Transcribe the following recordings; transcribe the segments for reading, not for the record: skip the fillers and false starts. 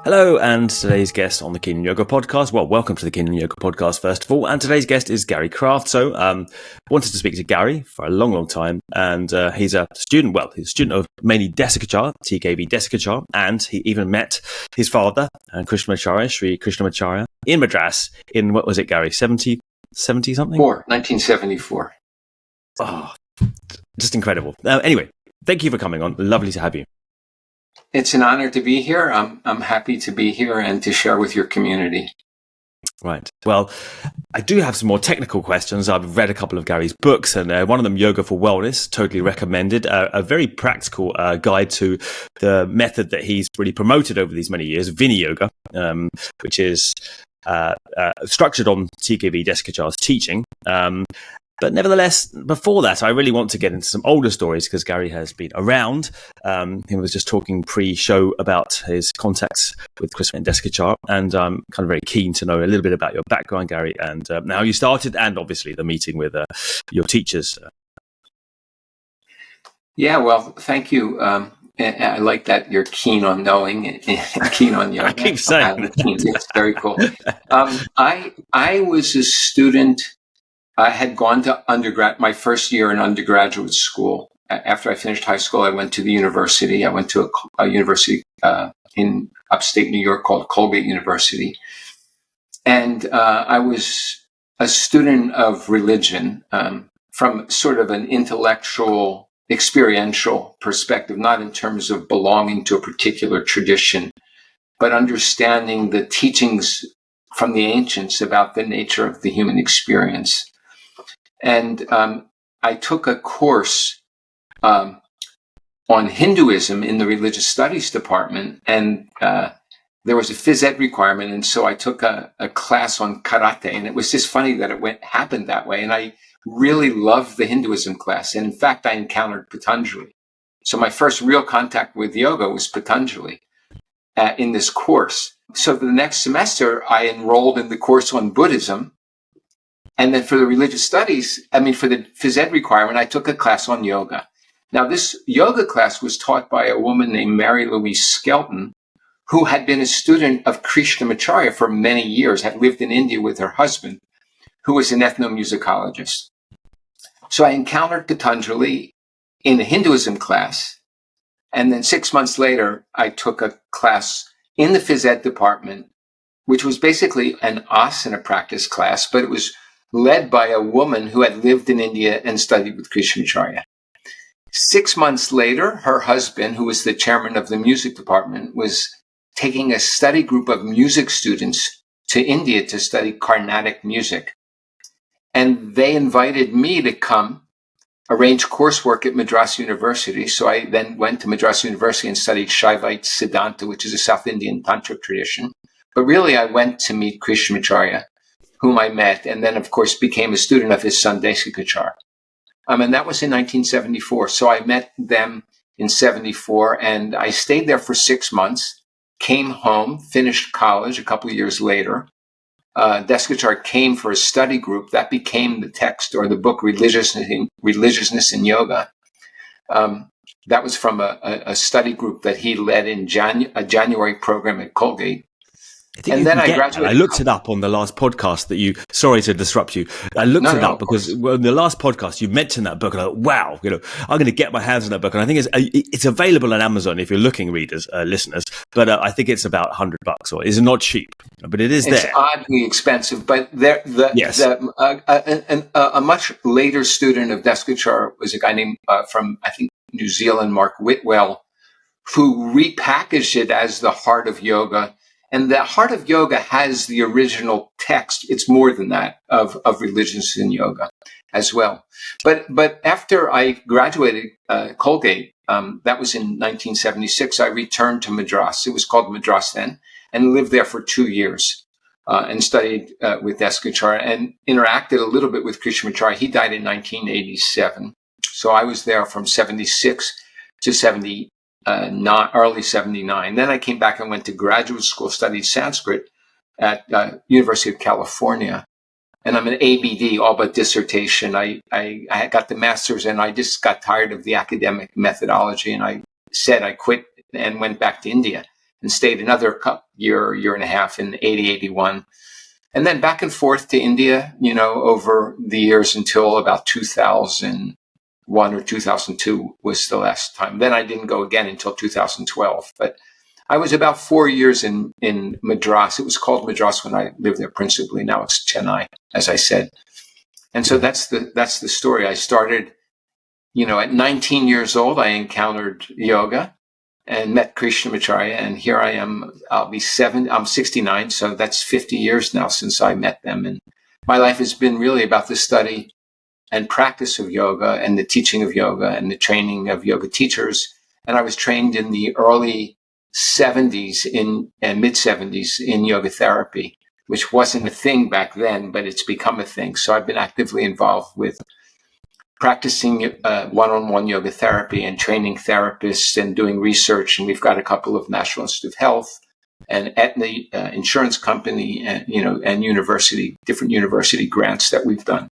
Hello, and today's guest on the Kingdom Yoga podcast. Well, welcome to the Kingdom Yoga podcast, first of all. And today's guest is Gary Kraftsow. Wanted to speak to Gary for a long, long time. And he's a student, he's a student of mainly Desikachar, TKV Desikachar. And he even met his father, Krishnamacharya, Sri Krishnamacharya, in Madras in, what was it, Gary, 70 something? 1974. Oh, just incredible. Anyway, thank you for coming on. Lovely to have you. It's an honor to be here. I'm happy to be here and to share with your community. Right. Well, I do have some more technical questions. I've read a couple of Gary's books, and one of them, Yoga for Wellness, totally recommended. A very practical guide to the method that he's really promoted over these many years, Viniyoga, which is structured on TKV Desikachar's teaching. But nevertheless, before that, I really want to get into some older stories because Gary has been around. He was just talking pre-show about his contacts with Kraftsow and Desikachar, and I'm kind of very keen to know a little bit about your background, Gary, and how you started, and obviously the meeting with your teachers. Yeah, well, thank you. I like that you're keen on knowing and keen on yoga. I keep saying it's very cool. I was a student. I had gone to my first year in undergraduate school. After I finished high school, I went to the university. I went to a university in upstate New York called Colgate University. And I was a student of religion from sort of an intellectual, experiential perspective, not in terms of belonging to a particular tradition, but understanding the teachings from the ancients about the nature of the human experience. And I took a course on Hinduism in the religious studies department, and there was a phys ed requirement, and so I took a class on karate, and it was just funny that it happened that way, and I really loved the Hinduism class, and in fact, I encountered Patanjali. So my first real contact with yoga was Patanjali in this course. So the next semester, I enrolled in the course on Buddhism. And then for the religious studies, for the phys ed requirement, I took a class on yoga. Now, this yoga class was taught by a woman named Mary Louise Skelton, who had been a student of Krishnamacharya for many years, had lived in India with her husband, who was an ethnomusicologist. So I encountered Patanjali in a Hinduism class. And then 6 months later, I took a class in the phys ed department, which was basically an asana practice class, but it was led by a woman who had lived in India and studied with Krishnamacharya. 6 months later, her husband, who was the chairman of the music department, was taking a study group of music students to India to study Carnatic music. And they invited me to come arrange coursework at Madras University. So I then went to Madras University and studied Shaivite Siddhanta, which is a South Indian Tantric tradition. But really, I went to meet Krishnamacharya, whom I met, and then, of course, became a student of his son, Desikachar. And that was in 1974. So I met them in 74, and I stayed there for 6 months, came home, finished college a couple of years later. Desikachar came for a study group. That became the text or the book, Religiousness in Yoga. That was from a study group that he led in a January program at Colgate. And then I graduated. I looked it up on the last podcast sorry to disrupt you. I looked it up because in the last podcast you mentioned that book, and I thought, wow, I'm going to get my hands on that book. And I think it's available on Amazon if you're looking, listeners. But I think it's about $100, or it's not cheap, but it is there. It's oddly expensive, but a much later student of Desikachar was a guy named from, I think, New Zealand, Mark Whitwell, who repackaged it as the Heart of Yoga. And the Heart of Yoga has the original text. It's more than that of Religiousness in Yoga as well. But after I graduated Colgate, that was in 1976, I returned to Madras. It was called Madras then, and lived there for 2 years and studied with Desikachar and interacted a little bit with Krishnamacharya. He died in 1987. So I was there from 76 to 70. Early 79. Then I came back and went to graduate school, studied Sanskrit at University of California. And I'm an ABD, all but dissertation. I got the master's, and I just got tired of the academic methodology. And I said I quit and went back to India and stayed another year and a half in 80, 81. And then back and forth to India, over the years until about 2001 or 2002 was the last time. Then I didn't go again until 2012. But I was about 4 years in Madras. It was called Madras when I lived there principally. Now it's Chennai, as I said. And so that's the story. I started, at 19 years old, I encountered yoga and met Krishnamacharya, and here I am. I'm 69, so that's 50 years now since I met them. And my life has been really about the study and practice of yoga and the teaching of yoga and the training of yoga teachers. And I was trained in the early 70s and mid 70s in yoga therapy, which wasn't a thing back then, but it's become a thing. So I've been actively involved with practicing one-on-one yoga therapy and training therapists and doing research. And we've got a couple of National Institute of Health and Aetna insurance company and, and different university grants that we've done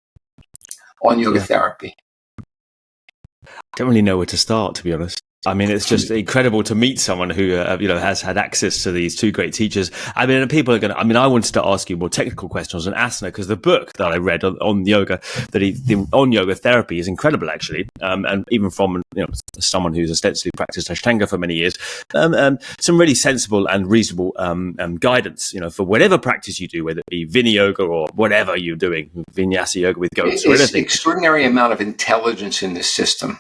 on yoga therapy. I don't really know where to start, to be honest. I mean, it's just incredible to meet someone who, has had access to these two great teachers. I mean, people are I wanted to ask you more technical questions on asana, because the book that I read on yoga, on yoga therapy is incredible, actually. And even from, someone who's ostensibly practiced Ashtanga for many years, some really sensible and reasonable, guidance, for whatever practice you do, whether it be Viniyoga or whatever you're doing, Vinyasa yoga with goats or anything. Extraordinary amount of intelligence in this system.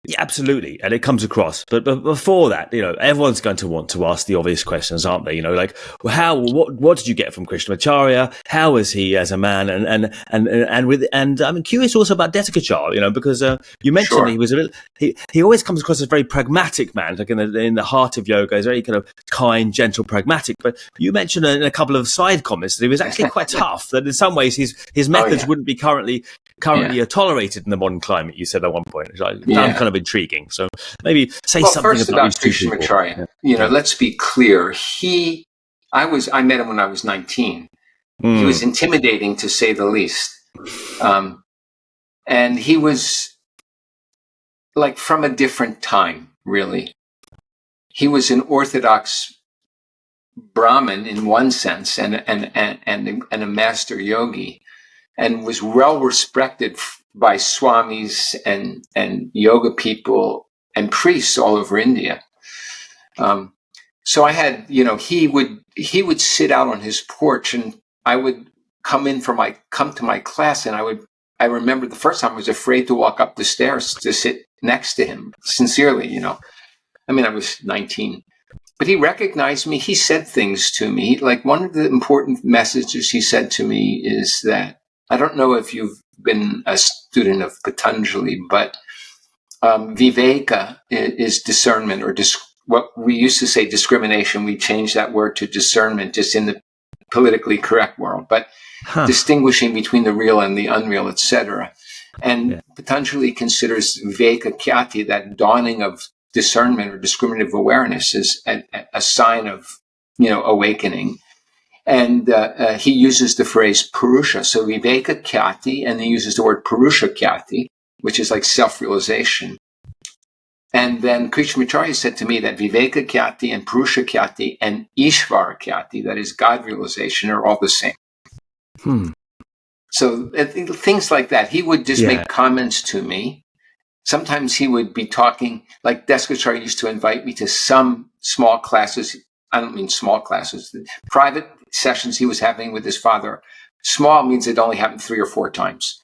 Yeah, absolutely. And it comes across. But before that, everyone's going to want to ask the obvious questions, aren't they? Like, what did you get from Krishnamacharya? How is he as a man? And I'm curious also about Desikachar, because you mentioned he was he always comes across as a very pragmatic man, like in the heart of yoga, is very kind of kind, gentle, pragmatic. But you mentioned in a couple of side comments that he was actually quite tough, that in some ways his methods wouldn't be currently tolerated in the modern climate, you said at one point, which I found kind of intriguing. So maybe say something first about these two people. Let's be clear. I met him when I was 19. He was intimidating, to say the least. And he was like from a different time, really. He was an Orthodox Brahmin in one sense and a master yogi, and was well respected by swamis and yoga people and priests all over India. So I had, he would sit out on his porch, and I would come to my class, and I remember the first time I was afraid to walk up the stairs to sit next to him, sincerely, I mean, I was 19, but he recognized me. He said things to me. Like, one of the important messages he said to me is that, I don't know if you've been a student of Patanjali, but Viveka is discernment, or what we used to say discrimination. We changed that word to discernment, just in the politically correct world, but distinguishing between the real and the unreal, etc. And Patanjali considers Viveka Khyati, that dawning of discernment or discriminative awareness, is a sign of, awakening. And he uses the phrase Purusha. So Viveka Khyati, and he uses the word Purusha Khyati, which is like self-realization. And then Krishnamacharya said to me that Viveka Khyati and Purusha Khyati and Ishvara Khyati, that is God realization, are all the same. So things like that. He would just make comments to me. Sometimes he would be talking, like Desikachar used to invite me to some small classes. I don't mean small classes, private sessions he was having with his father. Small means it only happened 3 or 4 times,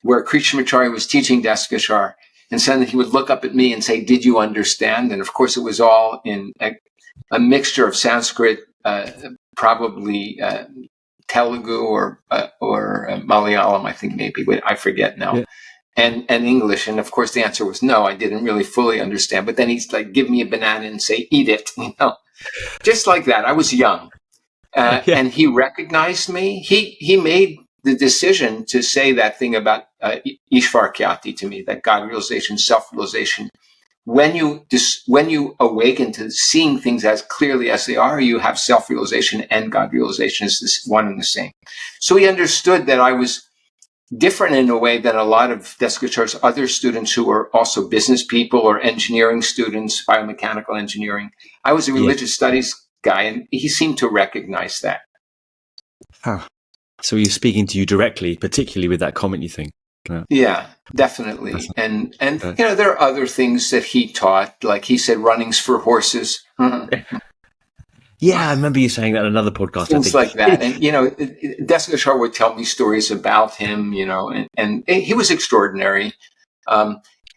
where Krishnamacharya was teaching Desikachar, and suddenly he would look up at me and say, "Did you understand?" And of course, it was all in a mixture of Sanskrit, probably Telugu or Malayalam, I think maybe. I forget now. And English. And of course, the answer was no, I didn't really fully understand. But then he's like, give me a banana and say, eat it. Just like that. I was young. And he recognized me. He made the decision to say that thing about Ishvara Khyati to me, that God realization, self-realization. When you awaken to seeing things as clearly as they are, you have self-realization and God realization is this one and the same. So he understood that I was different in a way than a lot of Desikachar's other students who were also business people or engineering students, biomechanical engineering. I was a religious studies guy, and he seemed to recognize that. Huh. So he was speaking to you directly, particularly with that comment, you think? Yeah, definitely. And there are other things that he taught, like he said, running's for horses. Yeah, I remember you saying that in another podcast. Things like that. And, Desikachar would tell me stories about him, and he was extraordinary.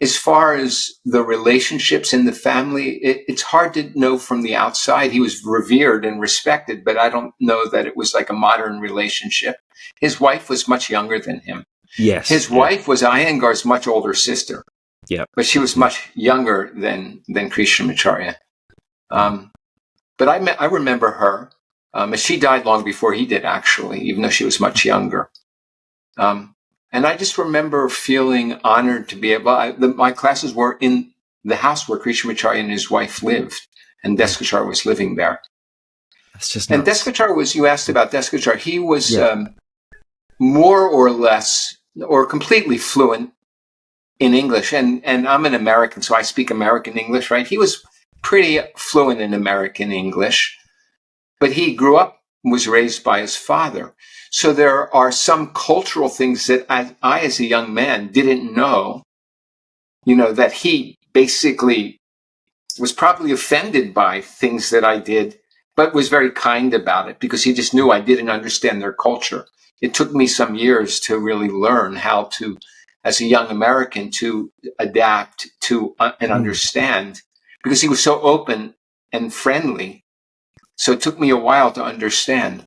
As far as the relationships in the family, it's hard to know from the outside. He was revered and respected, but I don't know that it was like a modern relationship. His wife was much younger than him. Yes. His wife was Iyengar's much older sister. Yeah. But she was much younger than Krishnamacharya. But I remember her. She died long before he did, actually, even though she was much younger. And I just remember feeling honored to be able. My classes were in the house where Krishnamacharya and his wife lived, and Desikachar was living there. That's just nuts. And Desikachar was. You asked about Desikachar. He was more or less or completely fluent in English, and I'm an American, so I speak American English, right? He was pretty fluent in American English, but he grew up, was raised by his father. So there are some cultural things that I as a young man, didn't know, that he basically was probably offended by things that I did, but was very kind about it because he just knew I didn't understand their culture. It took me some years to really learn how to, as a young American, to adapt to and understand, because he was so open and friendly. So it took me a while to understand.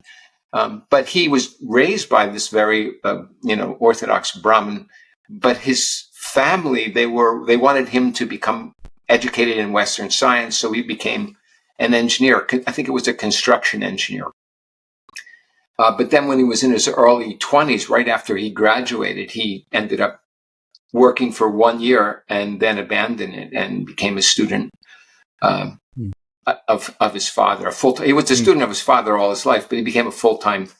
But he was raised by this very, Orthodox Brahmin. But his family, they wanted him to become educated in Western science, so he became an engineer. I think it was a construction engineer. But then when he was in his early 20s, right after he graduated, he ended up working for 1 year and then abandoned it and became a student of his father. He was a student of his father all his life, but he became a full-time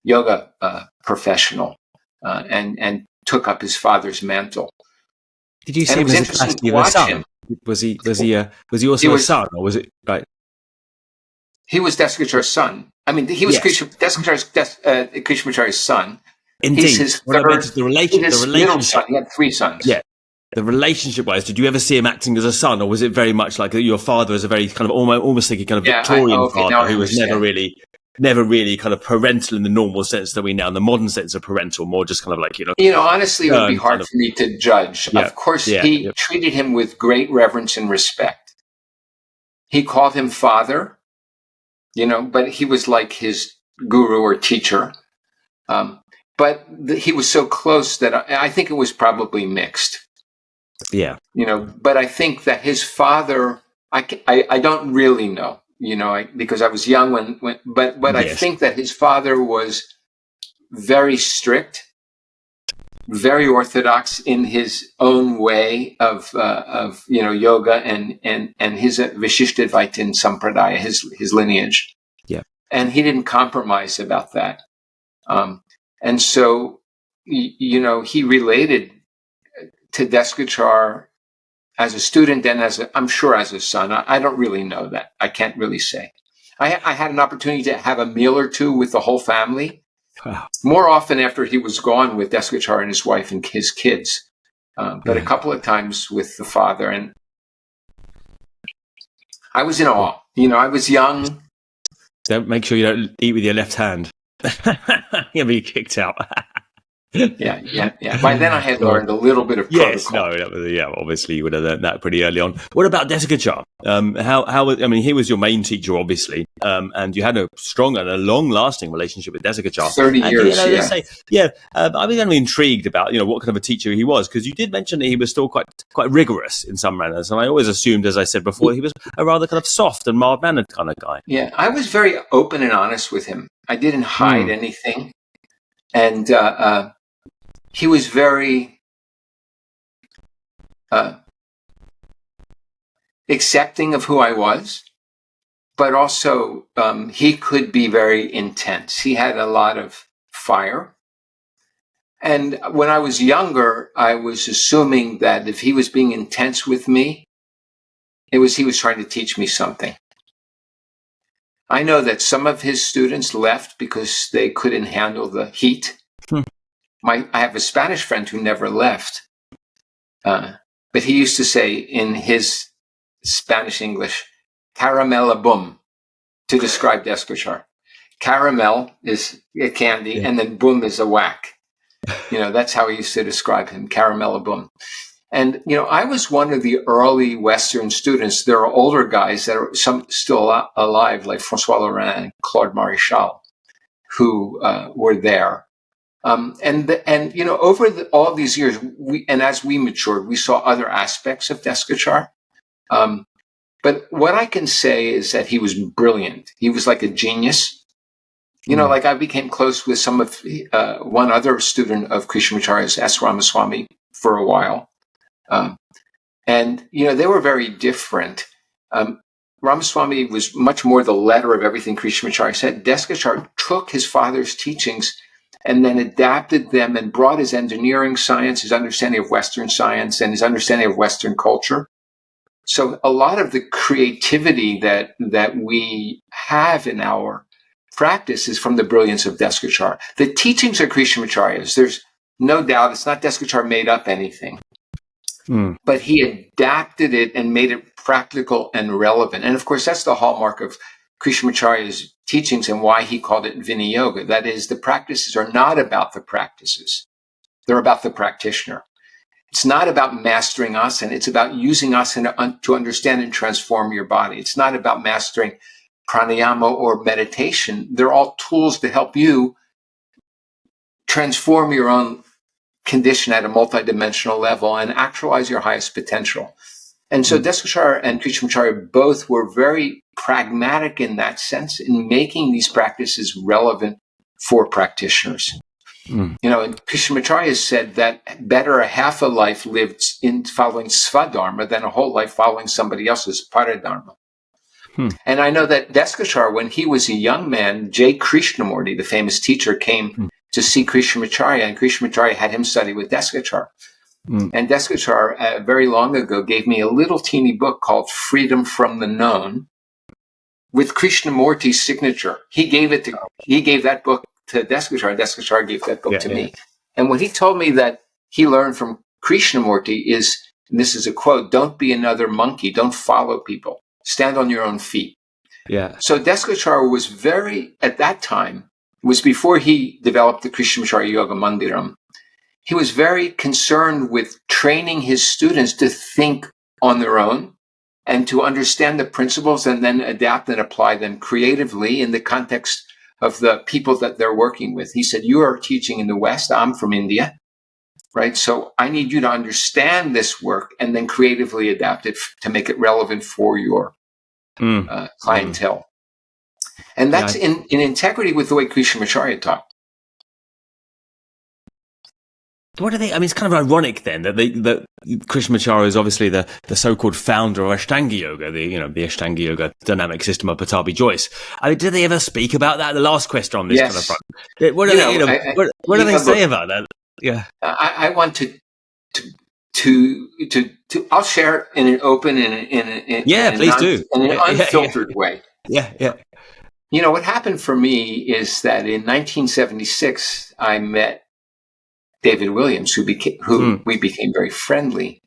yoga professional and took up his father's mantle. Did you see him as a capacity of a son? Was he also a son, or was it right? He was Desikachar's son. I mean, he was Krishnamacharya's son. Indeed. He's his middle son. He had 3 sons. Yeah. The relationship-wise, did you ever see him acting as a son, or was it very much like your father as a very kind of almost like a kind of Victorian father who was never really kind of parental in the normal sense that we now, in the modern sense of parental, more just kind of like, honestly, it would be hard for me to judge. Yeah, of course, he treated him with great reverence and respect. He called him father, but he was like his guru or teacher. But he was so close that I think it was probably mixed. Yeah. But I think that his father, I don't really know, because I was young but I think that his father was very strict, very orthodox in his own way of yoga and his Vishishtadvaitin Sampradaya, his lineage. Yeah. And he didn't compromise about that. And so, he related to Desikachar as a student and I'm sure as a son. I don't really know that. I can't really say. I had an opportunity to have a meal or two with the whole family. Wow. More often after he was gone with Desikachar and his wife and his kids. But a couple of times with the father. And I was in awe. I was young. Don't make sure you don't eat with your left hand. You'll be kicked out. Yeah. By then I had learned a little bit of protocol. Obviously you would have learned that pretty early on. What about Desikachar? He was your main teacher, obviously, and you had a strong and a long-lasting relationship with Desikachar. 30 years, I was kind of intrigued about, what kind of a teacher he was, because you did mention that he was still quite rigorous in some manners, and I always assumed, as I said before, he was a rather kind of soft and mild-mannered kind of guy. Yeah, I was very open and honest with him. I didn't hide anything. And he was very accepting of who I was, but also he could be very intense. He had a lot of fire. And when I was younger, I was assuming that if he was being intense with me, he was trying to teach me something. I know that some of his students left because they couldn't handle the heat. I have a Spanish friend who never left, but he used to say in his Spanish English, "caramella boom," to describe Desikachar. Caramel is a candy, and then boom is a whack. That's how he used to describe him, caramella boom. And, I was one of the early Western students. There are older guys that are some still alive, like François Laurent and Claude Maréchal, who were there. Over all these years, as we matured, we saw other aspects of Desikachar. But what I can say is that he was brilliant. He was like a genius. Like I became close with some of one other student of Krishnamacharya's, S. Ramaswamy, for a while. They were very different. Ramaswamy was much more the letter of everything Krishnamacharya said. Desikachar took his father's teachings and then adapted them and brought his engineering science, his understanding of Western science, and his understanding of Western culture. So a lot of the creativity that we have in our practice is from the brilliance of Desikachar. The teachings are Krishnamacharya's. There's no doubt it's not Desikachar made up anything. But he adapted it and made it practical and relevant. And of course, that's the hallmark of Krishnamacharya's teachings and why he called it Viniyoga. That is, the practices are not about the practices. They're about the practitioner. It's not about mastering asana. It's about using asana to understand and transform your body. It's not about mastering pranayama or meditation. They're all tools to help you transform your own condition at a multidimensional level and actualize your highest potential. And so Desikachar and Krishnamacharya both were very pragmatic in that sense, in making these practices relevant for practitioners. And Krishnamacharya said that better a half a life lived in following Svadharma than a whole life following somebody else's Paradharma. And I know that Desikachar, when he was a young man, J. Krishnamurti, the famous teacher, came to see Krishnamacharya, and Krishnamacharya had him study with Desikachar. And Desikachar, very long ago, gave me a little teeny book called Freedom from the Known with Krishnamurti's signature. He gave that book to Desikachar, and Desikachar gave that book to me. And what he told me that he learned from Krishnamurti is, and this is a quote, "Don't be another monkey. Don't follow people. Stand on your own feet." So Desikachar was at that time, was before he developed the Krishnamacharya Yoga Mandiram. He was very concerned with training his students to think on their own and to understand the principles and then adapt and apply them creatively in the context of the people that they're working with. He said, "You are teaching in the West. I'm from India, right? So I need you to understand this work and then creatively adapt it to make it relevant for your clientele." And that's in integrity with the way Krishnamacharya taught. What do they? I mean, it's kind of ironic then that Krishnamacharya is obviously the so-called founder of Ashtanga Yoga, the Ashtanga Yoga dynamic system of Pattabhi Jois. I mean, did they ever speak about that? The last question on this kind of front. What do they say about that? Yeah, I want to. I'll share in an open please do in an unfiltered way. Yeah. What happened for me is that in 1976 I met David Williams, who we became very friendly,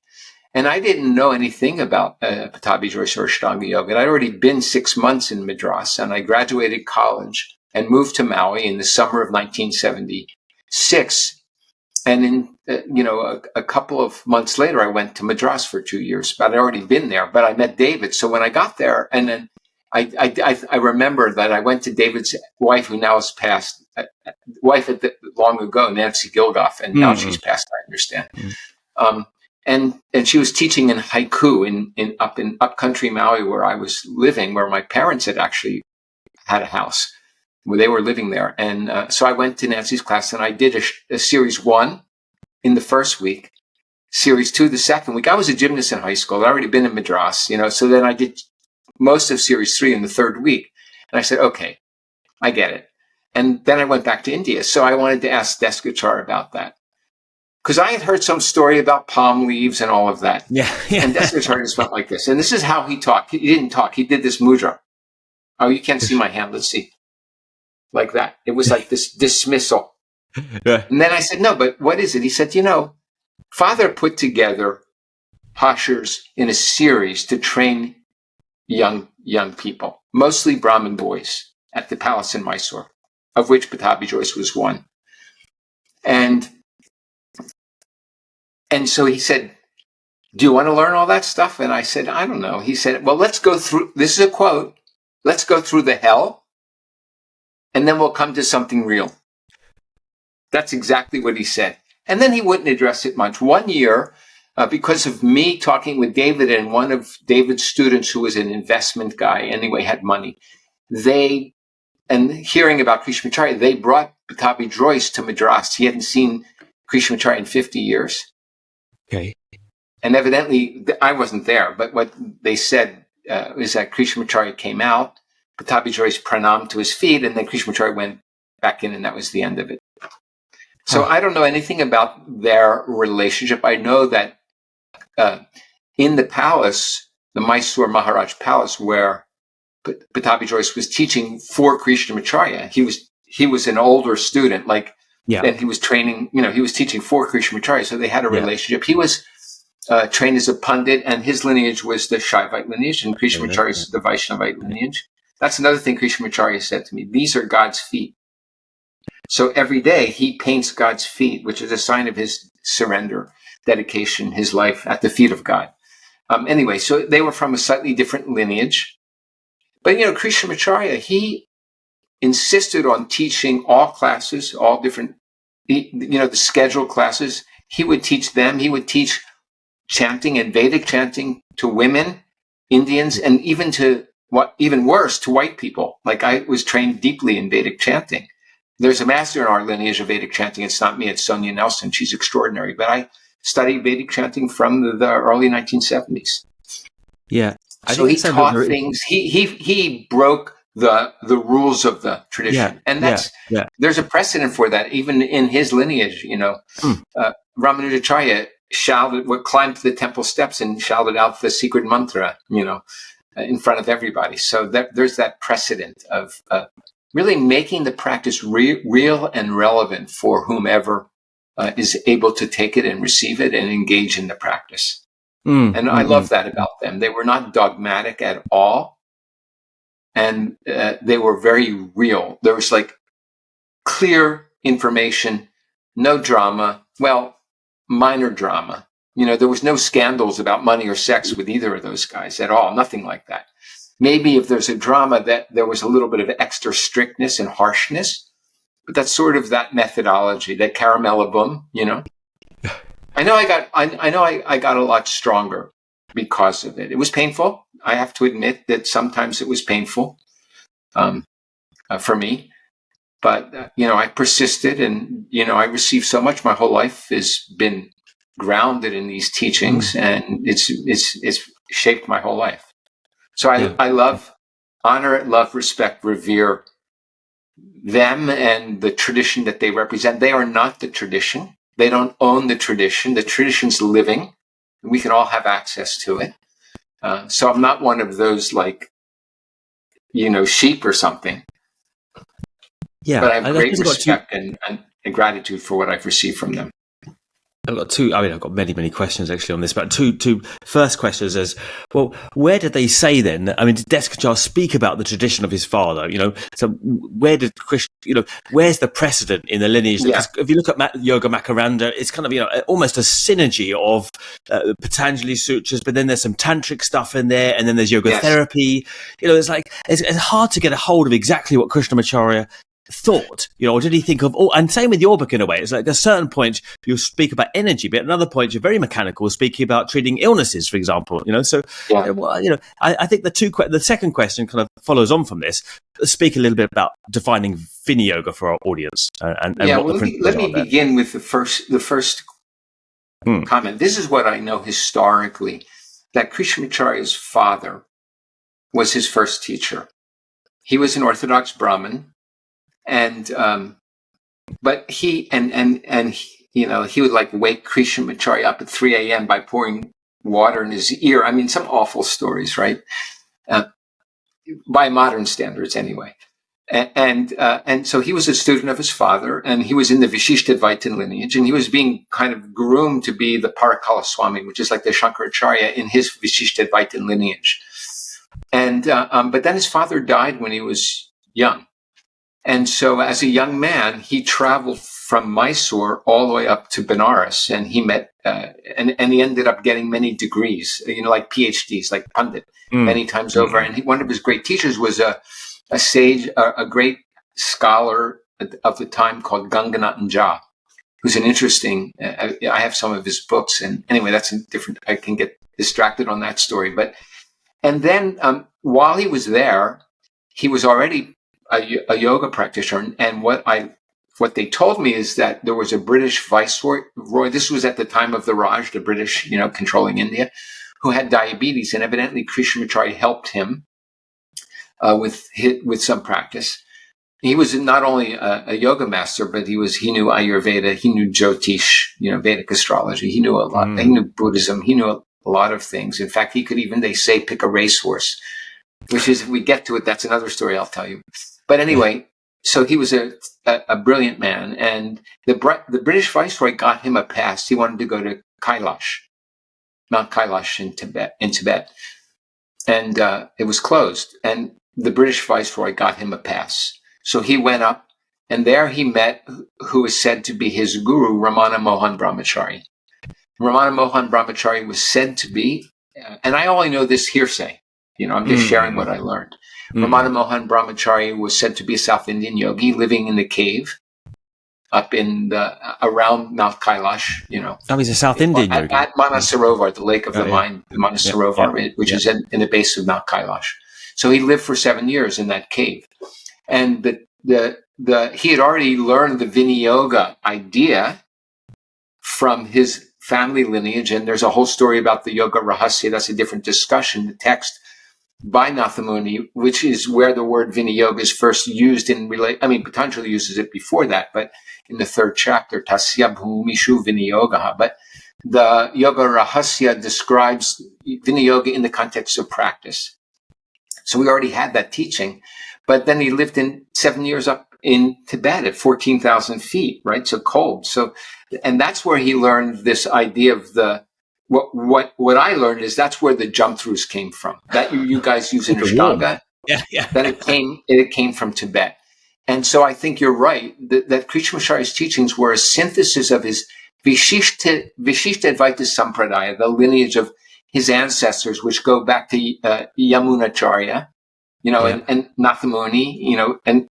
and I didn't know anything about Pattabhi Jois or Ashtanga Yoga. I'd already been 6 months in Madras, and I graduated college and moved to Maui in the summer of 1976. And in a couple of months later, I went to Madras for 2 years. But I'd already been there. But I met David. So when I got there, and then I remember that I went to David's wife, who now has passed, long ago, Nancy Gilgoff, and now she's passed, I understand. And she was teaching in haiku in upcountry Maui, where I was living, where my parents had actually had a house. Where they were living there. And so I went to Nancy's class and I did a series 1 in the first week, series 2 the second week. I was a gymnast in high school. I'd already been in Madras, so then I did most of series 3 in the third week. And I said, okay, I get it. And then I went back to India. So I wanted to ask Desikachar about that. Because I had heard some story about palm leaves and all of that. Yeah. And Desikachar just went like this. And this is how he talked. He didn't talk. He did this mudra. Oh, you can't see my hand. Let's see. Like that. It was like this dismissal. Yeah. And then I said, no, but what is it? He said, Father put together pashurs in a series to train young people, mostly Brahmin boys, at the palace in Mysore, of which Pattabhi Jois was one. And so he said, do you want to learn all that stuff? And I said, I don't know. He said, well, let's go through, this is a quote, let's go through the hell, and then we'll come to something real. That's exactly what he said. And then he wouldn't address it much. 1 year, because of me talking with David and one of David's students who was an investment guy, anyway, had money, and hearing about Krishnamacharya, they brought Pattabhi Jois to Madras. He hadn't seen Krishnamacharya in 50 years. Okay. And evidently, I wasn't there, but what they said is that Krishnamacharya came out, Pattabhi Jois pranam to his feet, and then Krishnamacharya went back in, and that was the end of it. So I don't know anything about their relationship. I know that in the palace, the Mysore Maharaj Palace, where Pattabhi Jois was teaching for Krishnamacharya, he was an older student, and he was training, he was teaching for Krishnamacharya, so they had a relationship. He was trained as a Pandit, and his lineage was the Shaivite lineage, and Krishnamacharya is the Vaishnavite lineage. That's another thing Krishnamacharya said to me. These are God's feet. So every day he paints God's feet, which is a sign of his surrender, dedication, his life at the feet of God. Anyway, so they were from a slightly different lineage. But, Krishnamacharya, he insisted on teaching all classes, all different, the scheduled classes. He would teach them. He would teach chanting and Vedic chanting to women, Indians, and even worse, to white people. Like, I was trained deeply in Vedic chanting. There's a master in our lineage of Vedic chanting. It's not me, it's Sonia Nelson. She's extraordinary. But I studied Vedic chanting from the early 1970s. Yeah. So he taught things. He broke the rules of the tradition. And there's a precedent for that, even in his lineage. Ramanujacharya climbed to the temple steps and shouted out the secret mantra, in front of everybody. So there's that precedent of really making the practice real and relevant for whomever is able to take it and receive it and engage in the practice. And I love that about them. They were not dogmatic at all. And they were very real. There was clear information, no drama. Well, minor drama. There was no scandals about money or sex with either of those guys at all. Nothing like that. Maybe if there's a drama, that there was a little bit of extra strictness and harshness, but that's sort of that methodology, that caramelabum, I know I got a lot stronger because of it. It was painful. I have to admit that sometimes it was painful for me, but I persisted, and I received so much. My whole life has been grounded in these teachings, and it's shaped my whole life. So I honor, love, respect, revere them and the tradition that they represent. They are not the tradition. They don't own the tradition. The tradition's living. We can all have access to it. So I'm not one of those sheep or something. Yeah. But I have great respect and gratitude for what I've received from them. I've got I've got many, many questions actually on this, but two first questions is, well, where did they say then? Did Desikachar speak about the tradition of his father? So where did where's the precedent in the lineage? Because if you look at Yoga Makaranda, it's kind of, almost a synergy of Patanjali sutras, but then there's some tantric stuff in there, and then there's yoga therapy. It's hard to get a hold of exactly what Krishnamacharya thought, or did he think of, and same with your book in a way. It's like at a certain point you speak about energy, but at another point you're very mechanical, speaking about treating illnesses, for example, so I think the second question kind of follows on from this. Speak a little bit about defining Viniyoga for our audience, and what let me begin with the first comment. This is what I know historically, that Krishnamacharya's father was his first teacher. He was an Orthodox Brahmin. And, but he would wake Krishnamacharya up at 3 a.m. by pouring water in his ear. Some awful stories, right? by modern standards anyway. And so he was a student of his father, and he was in the Vishishtadvaitin lineage, and he was being kind of groomed to be the Parakala Swami, which is like the Shankaracharya in his Vishishtadvaitin lineage. And but then his father died when he was young. And so as a young man, he traveled from Mysore all the way up to Benares, and he met, and he ended up getting many degrees, like PhDs, like Pandit, many times over. And one of his great teachers was a sage, a great scholar of the time called Ganganathan Jha, who's an interesting, I have some of his books. And anyway, that's different. I can get distracted on that story. And then while he was there, he was already a yoga practitioner. And what they told me is that there was a British viceroy. This was at the time of the Raj, the British, controlling India, who had diabetes. And evidently Krishnamacharya helped him with some practice. He was not only a yoga master, but he knew Ayurveda, he knew Jyotish, Vedic astrology. He knew a lot. He knew Buddhism. He knew a lot of things. In fact, he could even, they say, pick a racehorse, which is, if we get to it, that's another story I'll tell you. But anyway, so he was a brilliant man, and the British viceroy got him a pass. He wanted to go to Kailash, Mount Kailash in Tibet, and it was closed. And the British viceroy got him a pass. So he went up, and there he met who is said to be his guru, Ramana Mohan Brahmachari. Ramana Mohan Brahmachari was said to be, and I only know this hearsay, I'm just sharing what I learned. Ramana Mohan Brahmachari was said to be a South Indian yogi living in the cave up in around Mount Kailash, Oh, he's a South Indian yogi. At Manasarovar, the lake of the mind, the Manasarovar, which is in the base of Mount Kailash. So he lived for 7 years in that cave. And he had already learned the Viniyoga idea from his family lineage. And there's a whole story about the Yoga Rahasya. That's a different discussion. The text by Nathamuni, which is where the word Viniyoga is first used Patanjali uses it before that, but in the 3rd chapter, Tasya Bhumishu Viniyoga. But the Yoga Rahasya describes Viniyoga in the context of practice. So we already had that teaching, but then he lived in 7 years up in Tibet at 14,000 feet, right? So cold. And that's where he learned this idea of what I learned is that's where the jump throughs came from. That you guys use in Ashtanga. Yeah. That it came from Tibet. And so I think you're right that Krishnamacharya's teachings were a synthesis of his Vishishtadvaita Sampradaya, the lineage of his ancestors, which go back to Yamunacharya, and Nathamuni, and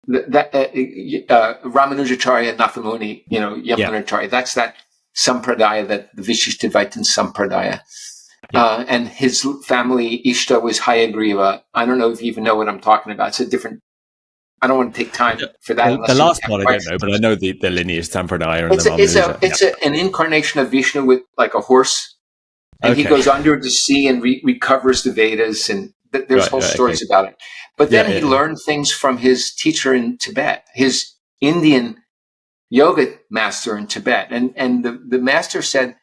Ramanujacharya and Nathamuni, Yamunacharya. That's that Sampradaya, that the Vishishtadvaitin Sampradaya. And his family, Ishta, was Hayagriva. I don't know if you even know what I'm talking about. It's a different, I don't want to take time for that. The last part I don't know, but I know the lineage Sampradaya. It's an incarnation of Vishnu with like a horse. And he goes under the sea and recovers the Vedas. And there's whole stories about it. But then he learned things from his teacher in Tibet, his Indian yoga master in Tibet. And the master said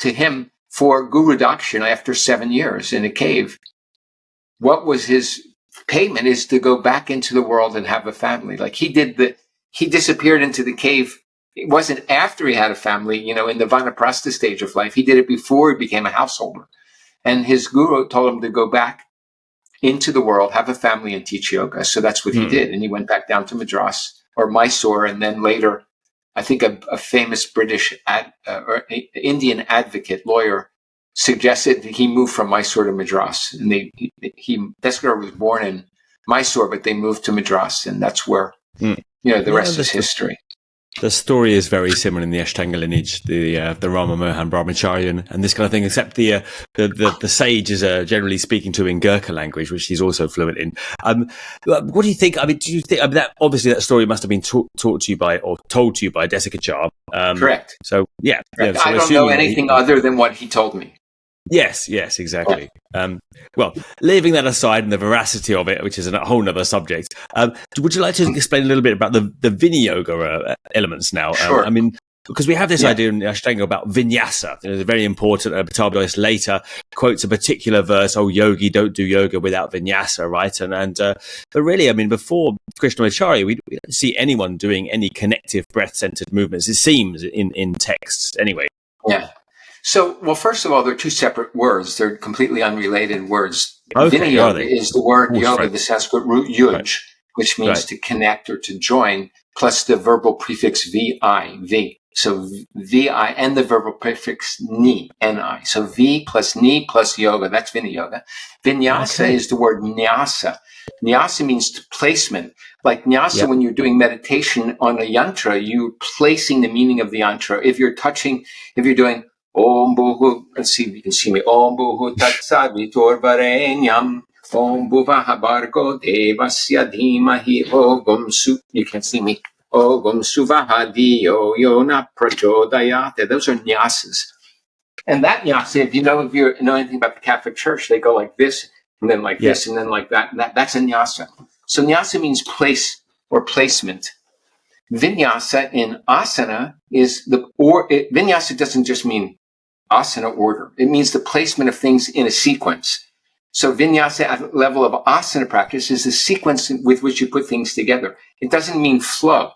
to him, for Guru Dakshina, after 7 years in a cave, what was his payment is to go back into the world and have a family. Like he disappeared into the cave. It wasn't after he had a family, in the Vanaprastha stage of life. He did it before he became a householder. And his guru told him to go back into the world, have a family, and teach yoga. So that's what he did. And he went back down to Madras or Mysore, and then later, I think a famous British or Indian advocate lawyer suggested that he move from Mysore to Madras. And Desikachar was born in Mysore, but they moved to Madras, and that's where the rest is history. The story is very similar in the Ashtanga lineage, the Rama Mohan Brahmachari and this kind of thing, except the sage is generally speaking to in Gurkha language, which he's also fluent in. What do you think? Do you think that obviously that story must have been taught to you by or told to you by Desikachar? Correct. So yeah, correct. I don't know anything other than what he told me. Yes, exactly. Well, leaving that aside and the veracity of it, which is a whole other subject, would you like to explain a little bit about the Viniyoga elements now? Sure. Because we have this idea in Ashtanga about vinyasa. It's very important. Pattabhi later quotes a particular verse, "Oh, yogi, don't do yoga without vinyasa," right? But really, I mean, before Krishnamacharya, we don't see anyone doing any connective breath-centered movements. It seems in texts anyway. Yeah. So, well, first of all, they're two separate words. They're completely unrelated words. Okay, Viniyoga is the word yoga, right. the Sanskrit root yuj, which means to connect or to join, plus the verbal prefix vi, v. So vi and the verbal prefix ni, ni. So v plus ni plus yoga, that's Viniyoga. Vinyasa is the word nyasa. Nyasa means placement. Like nyasa, when you're doing meditation on a yantra, you're placing the meaning of the yantra. If you're doing Om Bhuhu, let's see if you can see me. Om Bhuhu Tatsat Viturvarenyam. Om Bhuvaha Bhargo Devasya Dhimahi Ogum Su. You can't see me. Ogum Suvaha Diyo Yona Prachodayate. Those are nyasas. And that nyasa, if you know anything about the Catholic Church, they go like this, and then like this, and then like that. That's a nyasa. So nyasa means place or placement. Vinyasa in asana vinyasa doesn't just mean asana order. It means the placement of things in a sequence. So vinyasa at the level of asana practice is the sequence with which you put things together. It doesn't mean flow.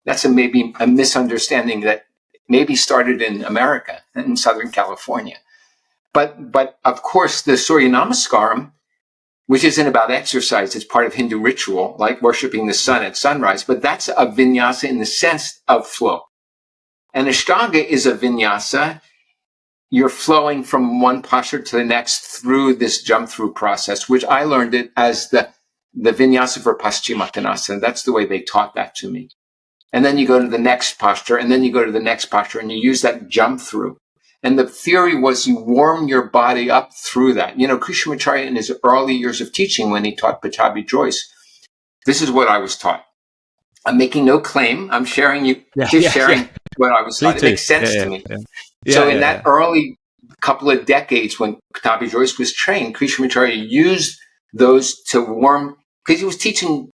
That's maybe a misunderstanding that maybe started in America, in Southern California. But of course, the Surya Namaskaram, which isn't about exercise, it's part of Hindu ritual, like worshiping the sun at sunrise, but that's a vinyasa in the sense of flow. And Ashtanga is a vinyasa. You're flowing from one posture to the next through this jump through process, which I learned it as the vinyasa for Paschimottanasana. That's the way they taught that to me. And then you go to the next posture, and then you go to the next posture, and you use that jump through. And the theory was you warm your body up through that. Krishnamacharya in his early years of teaching, when he taught Pattabhi Jois, this is what I was taught. I'm making no claim. I'm sharing what I was taught. It makes sense to me. So in that early couple of decades when Pattabhi Jois was trained, Krishnamacharya used those to warm, because he was teaching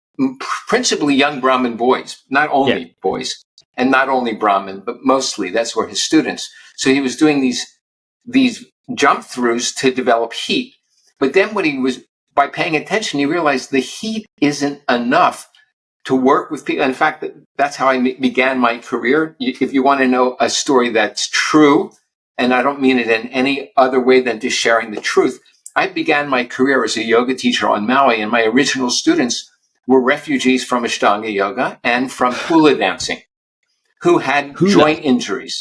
principally young Brahmin boys, not only boys, and not only Brahmin, but mostly that's where his students. So he was doing these jump throughs to develop heat. But then by paying attention, he realized the heat isn't enough to work with people. In fact, that's how I began my career. If you want to know a story that's true, and I don't mean it in any other way than just sharing the truth, I began my career as a yoga teacher on Maui, and my original students were refugees from Ashtanga yoga and from hula dancing who had joint injuries.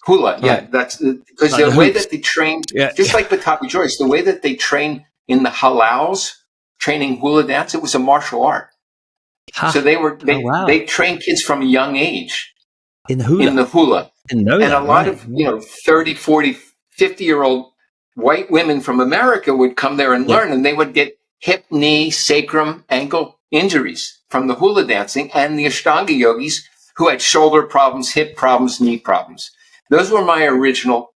Hula, that's because the way that they trained, just like Pattabhi Jois, the way that they trained in the halaus, training hula dance, it was a martial art. So they trained kids from a young age in the hula. And a lot of 30, 40, 50-year-old white women from America would come there and learn, and they would get hip, knee, sacrum, ankle injuries from the hula dancing, and the Ashtanga yogis who had shoulder problems, hip problems, knee problems. Those were my original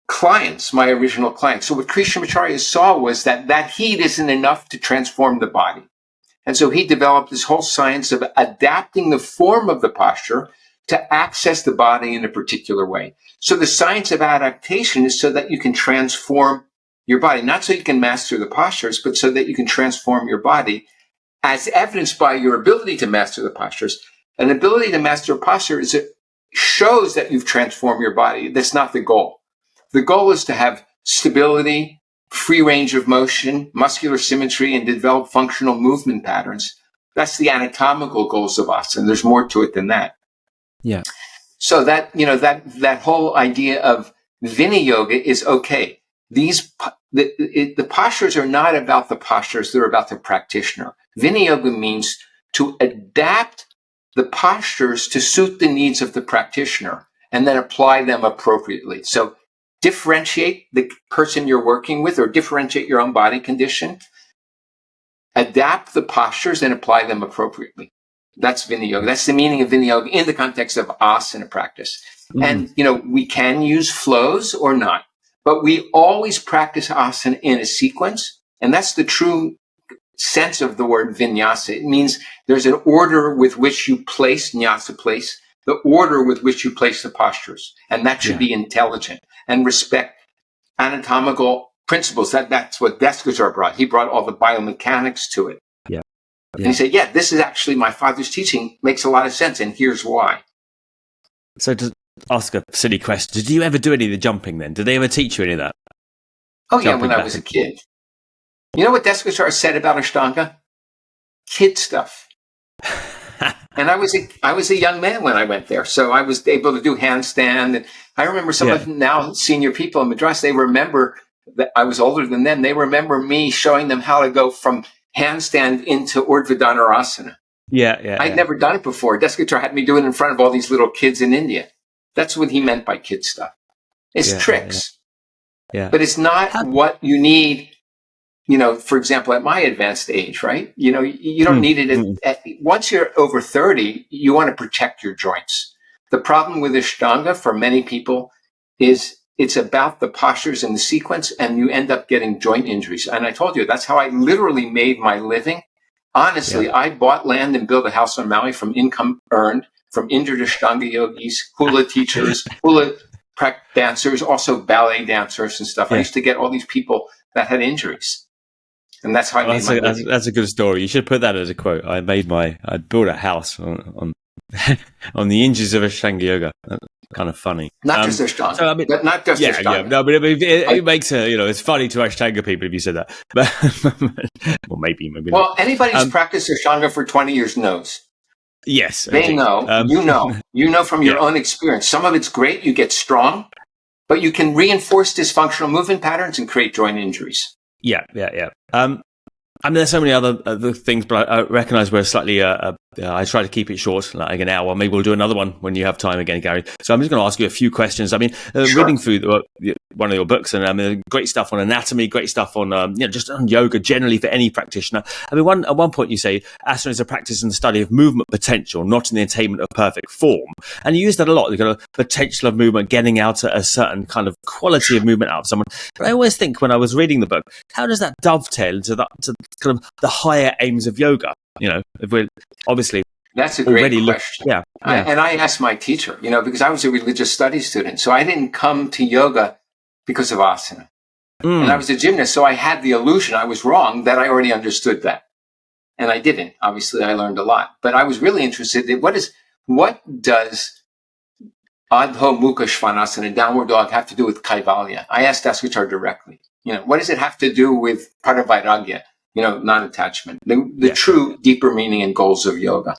clients. So what Krishnamacharya saw was that heat isn't enough to transform the body. And so he developed this whole science of adapting the form of the posture to access the body in a particular way. So the science of adaptation is so that you can transform your body, not so you can master the postures, but so that you can transform your body, as evidenced by your ability to master the postures. An ability to master a posture shows that you've transformed your body. That's not the goal. The goal is to have stability, free range of motion, muscular symmetry, and develop functional movement patterns. That's the anatomical goals of asana. There's more to it than that. Yeah. So that whole idea of Viniyoga is okay. The postures are not about the postures, they're about the practitioner. Viniyoga means to adapt the postures to suit the needs of the practitioner and then apply them appropriately. So differentiate the person you're working with, or differentiate your own body condition, adapt the postures and apply them appropriately. That's Viniyoga. That's the meaning of Viniyoga in the context of asana practice. And, we can use flows or not, but we always practice asana in a sequence. And that's the true sense of the word vinyasa. It means there's an order with which you place, nyasa place, the order with which you place the postures. And that should be intelligent and respect anatomical principles. That's what Desikachar brought. He brought all the biomechanics to it. Yeah. And he said, yeah, this is actually my father's teaching. Makes a lot of sense. And here's why. So to ask a silly question, did you ever do any of the jumping then? Did they ever teach you any of that? Oh, yeah, when I was a kid. You know what Desikachar said about Ashtanga? Kid stuff. And I was a young man when I went there, so I was able to do handstand. And I remember some of now senior people in Madras, they remember that I was older than them. They remember me showing them how to go from handstand into Urdhva Dhanurasana. I'd never done it before. Desikachar had me do it in front of all these little kids in India. That's what he meant by kid stuff. It's tricks. But it's not what you need. You know, for example, at my advanced age, right? You know, you don't need it. Once you're over 30, you want to protect your joints. The problem with Ashtanga for many people is it's about the postures and the sequence, and you end up getting joint injuries. And I told you, that's how I literally made my living. Honestly, I bought land and built a house on Maui from income earned from injured Ashtanga yogis, hula teachers, hula dancers, also ballet dancers and stuff. I used to get all these people that had injuries. And that's how I made my living. That's a good story. You should put that as a quote. I built a house on on the inches of Ashtanga yoga. Kind of funny. Not just Ashtanga. So, I mean, but not just Ashtanga. Yeah, no, but it makes it's funny to Ashtanga people if you said that. But well, maybe not. Well, anybody who's practiced Ashtanga for 20 years knows. Yes. They know. You know from your own experience. Some of it's great. You get strong, but you can reinforce dysfunctional movement patterns and create joint injuries. Yeah. I mean, there's so many other things, but I recognize we're slightly, I try to keep it short, like an hour. Maybe we'll do another one when you have time again, Gary. So I'm just going to ask you a few questions. I mean, reading through one of your books, and I mean, great stuff on anatomy, great stuff on, just on yoga generally for any practitioner. I mean, at one point you say, asana is a practice in the study of movement potential, not in the attainment of perfect form. And you use that a lot, the kind of potential of movement, getting out a certain kind of quality of movement out of someone. But I always think when I was reading the book, how does that dovetail to kind of the higher aims of yoga? You know, if we're obviously that's a great question. And I asked my teacher, because I was a religious studies student, so I didn't come to yoga because of asana. And I was a gymnast, so I had the illusion I was wrong that I already understood that, and I didn't. Obviously, I learned a lot, but I was really interested in what does Adho Mukha Svanasana, downward dog, have to do with Kaivalya? I asked Desikachar directly. What does it have to do with Paravairagya? Non-attachment, the true deeper meaning and goals of yoga.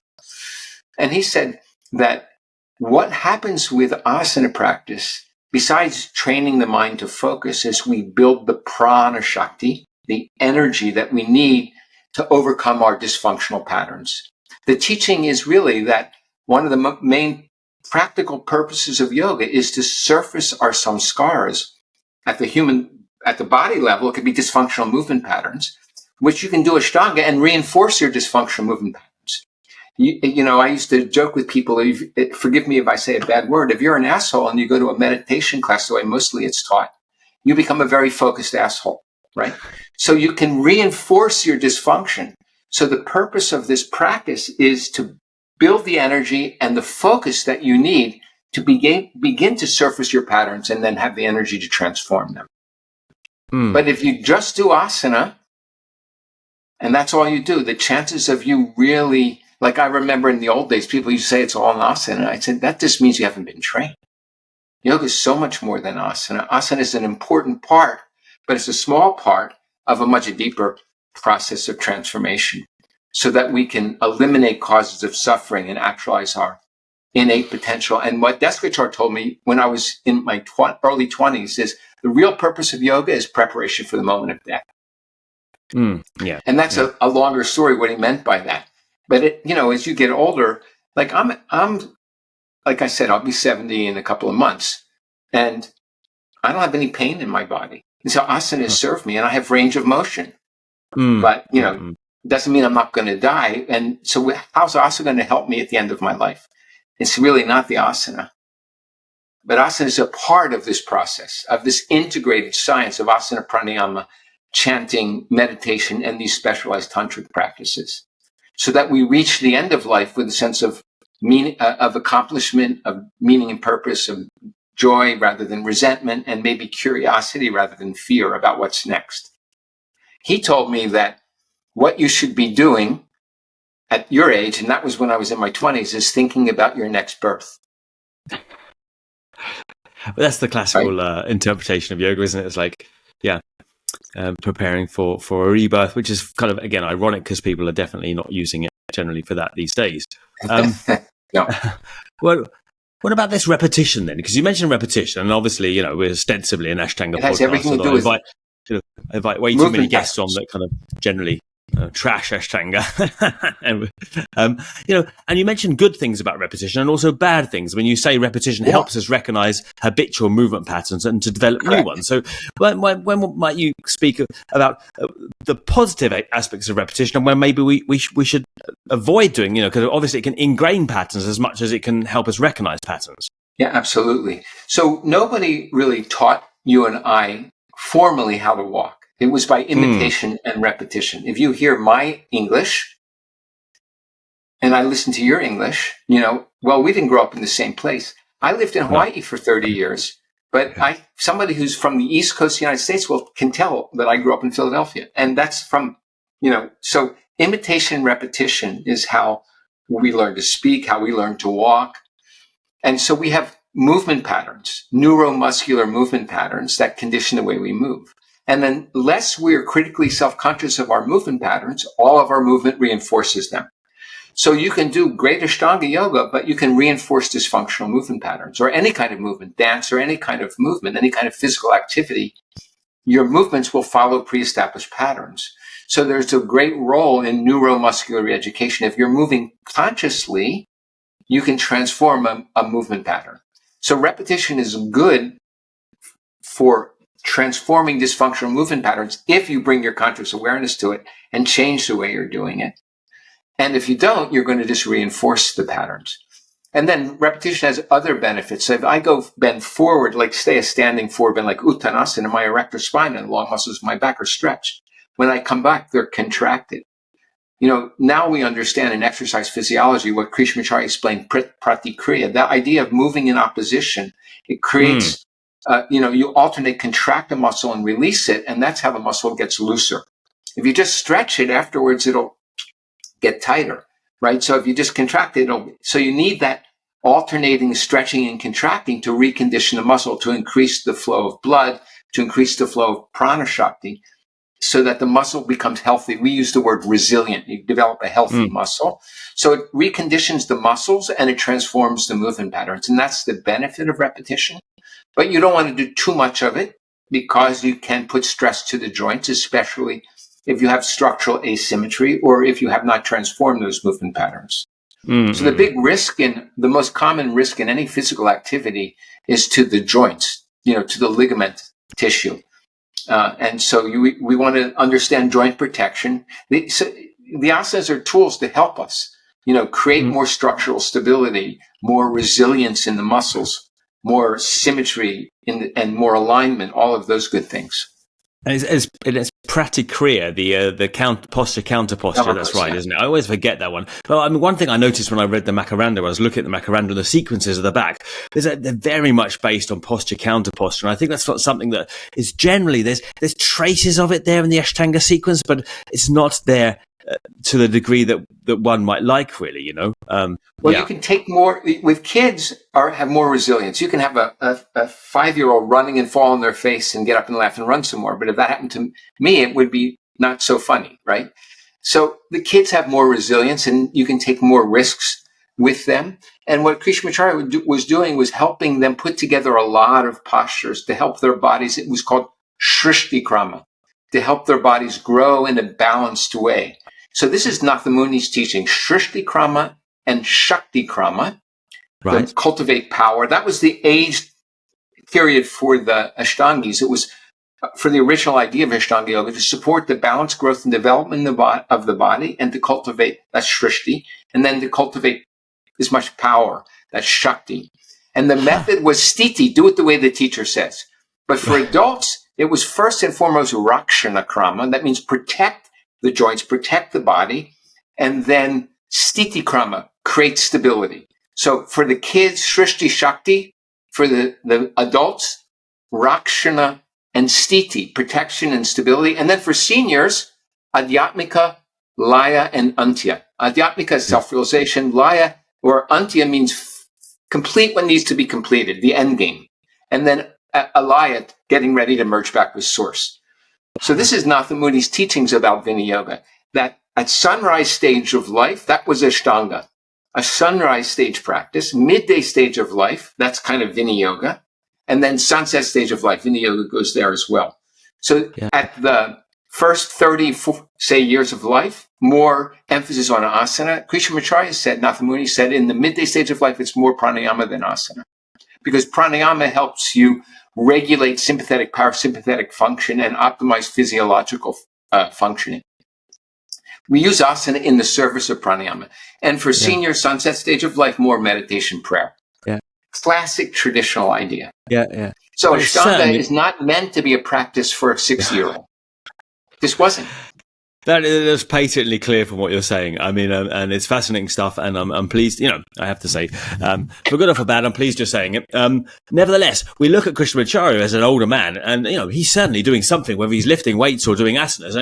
And he said that what happens with asana practice, besides training the mind to focus, is we build the prana shakti, the energy that we need to overcome our dysfunctional patterns. The teaching is really that one of the main practical purposes of yoga is to surface our samskaras at the body level. It could be dysfunctional movement patterns, which you can do Ashtanga and reinforce your dysfunctional movement patterns. I used to joke with people, forgive me if I say a bad word, if you're an asshole and you go to a meditation class the way mostly it's taught, you become a very focused asshole, right? So you can reinforce your dysfunction. So the purpose of this practice is to build the energy and the focus that you need to begin to surface your patterns and then have the energy to transform them. But if you just do asana, and that's all you do, the chances of you really, like I remember in the old days, people used to say it's all an asana. And I said, that just means you haven't been trained. Yoga is so much more than asana. Asana is an important part, but it's a small part of a much deeper process of transformation so that we can eliminate causes of suffering and actualize our innate potential. And what Desikachar told me when I was in my early 20s is the real purpose of yoga is preparation for the moment of death. And that's a longer story, what he meant by that. But as you get older, like I'm like I said, I'll be 70 in a couple of months, and I don't have any pain in my body. And so asana has served me, and I have range of motion. But doesn't mean I'm not going to die. And so how's asana going to help me at the end of my life? It's really not the asana. But asana is a part of this process, of this integrated science of asana, pranayama, chanting, meditation, and these specialized tantric practices, so that we reach the end of life with a sense of of accomplishment, of meaning and purpose, of joy rather than resentment, and maybe curiosity rather than fear about what's next. He told me that what you should be doing at your age, and that was when I was in my 20s, is thinking about your next birth. Well, that's the classical interpretation of yoga, isn't it? It's like, preparing for a rebirth, which is kind of, again, ironic because people are definitely not using it generally for that these days. No. Well, what about this repetition then? Because you mentioned repetition, and obviously, we're ostensibly an Ashtanga podcast. It has everything to do with I invite way too many guests on that kind of generally trash Ashtanga. And you mentioned good things about repetition and also bad things. When you say repetition helps us recognize habitual movement patterns and to develop new ones. So when might you speak about the positive aspects of repetition and when maybe we should avoid doing, because obviously it can ingrain patterns as much as it can help us recognize patterns? Yeah, absolutely. So nobody really taught you and I formally how to walk. It was by imitation and repetition. If you hear my English and I listen to your English, we didn't grow up in the same place. I lived in Hawaii for 30 years, but somebody who's from the East Coast of the United States can tell that I grew up in Philadelphia. And that's from, so imitation and repetition is how we learn to speak, how we learn to walk. And so we have movement patterns, neuromuscular movement patterns that condition the way we move. And then less we're critically self-conscious of our movement patterns, all of our movement reinforces them. So you can do great Ashtanga yoga, but you can reinforce dysfunctional movement patterns or any kind of movement, dance or any kind of movement, any kind of physical activity. Your movements will follow pre-established patterns. So there's a great role in neuromuscular re-education. If you're moving consciously, you can transform a movement pattern. So repetition is good for transforming dysfunctional movement patterns if you bring your conscious awareness to it and change the way you're doing it. And if you don't, you're going to just reinforce the patterns. And then repetition has other benefits. So if I go bend forward, like stay a standing forward bend like Uttanasana, my erector spine and long muscles of my back are stretched. When I come back, they're contracted. Now we understand in exercise physiology what Krishnamacharya explained, pratikriya, that idea of moving in opposition. It creates, you alternate, contract a muscle and release it, and that's how the muscle gets looser. If you just stretch it, afterwards it'll get tighter, right? So if you just contract it, so you need that alternating stretching and contracting to recondition the muscle, to increase the flow of blood, to increase the flow of prana shakti, so that the muscle becomes healthy. We use the word resilient. You develop a healthy muscle. So it reconditions the muscles and it transforms the movement patterns. And that's the benefit of repetition. But you don't want to do too much of it because you can put stress to the joints, especially if you have structural asymmetry or if you have not transformed those movement patterns. So the big risk the most common risk in any physical activity is to the joints, to the ligament tissue. And so we want to understand joint protection. The asanas are tools to help us, create more structural stability, more resilience in the muscles, more symmetry and more alignment, all of those good things. And it's pratikriya, the posture, counter posture. That's right, isn't it? I always forget that one. Well, one thing I noticed when I read the Makaranda, I was looking at the Makaranda and the sequences at the back, they're very much based on posture, counter posture. And I think that's not something that is generally, there's traces of it there in the Ashtanga sequence, but it's not there to the degree that one might like, really, you can take more with kids have more resilience. You can have a 5-year-old running and fall on their face and get up and laugh and run some more. But if that happened to me, it would be not so funny, right? So the kids have more resilience and you can take more risks with them. And what Krishnamacharya was doing was helping them put together a lot of postures to help their bodies. It was called Shrishti Krama, to help their bodies grow in a balanced way. So this is Nathamuni's teaching, Shrishti Krama and Shakti Krama, to cultivate power. That was the age period for the Ashtangis. It was for the original idea of Ashtanga Yoga to support the balance, growth, and development of the body and to cultivate, that's Shrishti, and then to cultivate as much power, that's Shakti. And the method was Stiti, do it the way the teacher says. But for adults, it was first and foremost Rakshana Krama, that means protect the joints, protect the body, and then Sthiti krama, create stability. So for the kids, Shrishti Shakti. For the adults, Rakshana and Sthiti, protection and stability. And then for seniors, Adhyatmika, Laya, and Antya. Adhyatmika is self-realization. Laya or Antya means complete what needs to be completed, the end game. And then Alaya, getting ready to merge back with source. So this is Nathamuni's teachings about Viniyoga, that at sunrise stage of life, that was Ashtanga. A sunrise stage practice, midday stage of life, that's kind of Viniyoga. And then sunset stage of life, Viniyoga goes there as well. So at the first 30, say, years of life, more emphasis on asana. Krishnamacharya said, Nathamuni said, in the midday stage of life, it's more pranayama than asana. Because pranayama helps you regulate sympathetic, parasympathetic function and optimize physiological functioning. We use asana in the service of pranayama. And for senior sunset stage of life, more meditation prayer. Yeah. Classic traditional idea. Yeah. So Ashtanga is not meant to be a practice for a 6-year-old. This wasn't. That is patently clear from what you're saying. I mean, and it's fascinating stuff, and I'm pleased, I have to say, for good or for bad, I'm pleased you're saying it. Nevertheless, we look at Krishnamacharya as an older man, and, he's certainly doing something, whether he's lifting weights or doing asanas.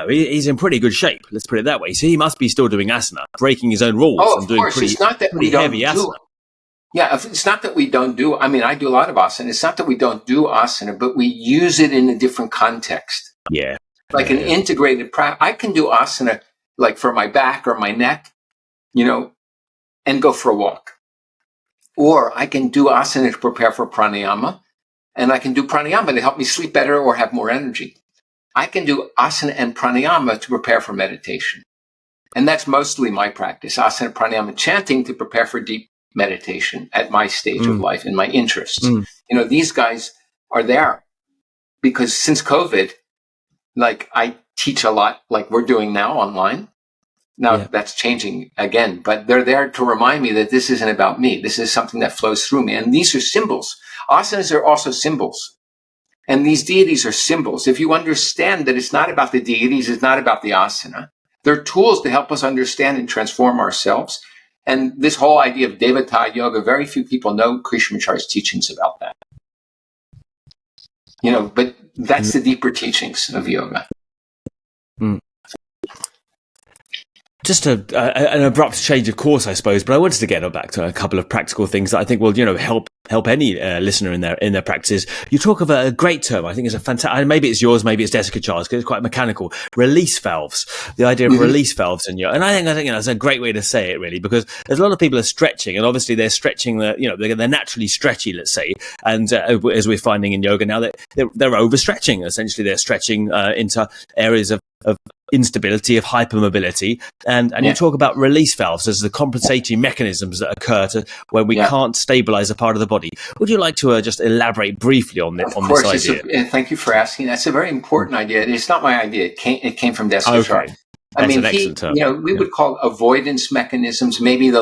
He's in pretty good shape, let's put it that way. So he must be still doing asana, breaking his own rules and doing pretty heavy asana. Yeah, it's not that we don't do, I do a lot of asana. It's not that we don't do asana, but we use it in a different context. Yeah. Like an integrated practice. I can do asana like for my back or my neck, and go for a walk. Or I can do asana to prepare for pranayama, and I can do pranayama to help me sleep better or have more energy. I can do asana and pranayama to prepare for meditation. And that's mostly my practice, asana, pranayama, chanting to prepare for deep meditation at my stage of life and my interests. These guys are there because since COVID, like I teach a lot like we're doing now online. Now that's changing again, but they're there to remind me that this isn't about me. This is something that flows through me. And these are symbols. Asanas are also symbols. And these deities are symbols. If you understand that it's not about the deities, it's not about the asana. They're tools to help us understand and transform ourselves. And this whole idea of Devata yoga, very few people know Krishnamacharya's teachings about that. But that's the deeper teachings of yoga. Just an abrupt change of course, I suppose, but I wanted to get back to a couple of practical things that I think will, help any listener in their practices. You talk of a great term. I think it's a fantastic. Maybe it's yours, maybe it's Desikachar's, because it's quite mechanical. Release valves. The idea of release valves in yoga, and I think that's a great way to say it, really, because there's a lot of people are stretching, and obviously they're stretching they're naturally stretchy, let's say, and as we're finding in yoga now, they're overstretching. Essentially, they're stretching into areas of instability, of hypermobility, and you talk about release valves as the compensatory mechanisms that occur when we can't stabilize a part of the body. Would you like to just elaborate briefly on this idea? Thank you for asking. That's a very important idea. It's not my idea. It came from Desikachar. Okay. That's an excellent term. We would call avoidance mechanisms. Maybe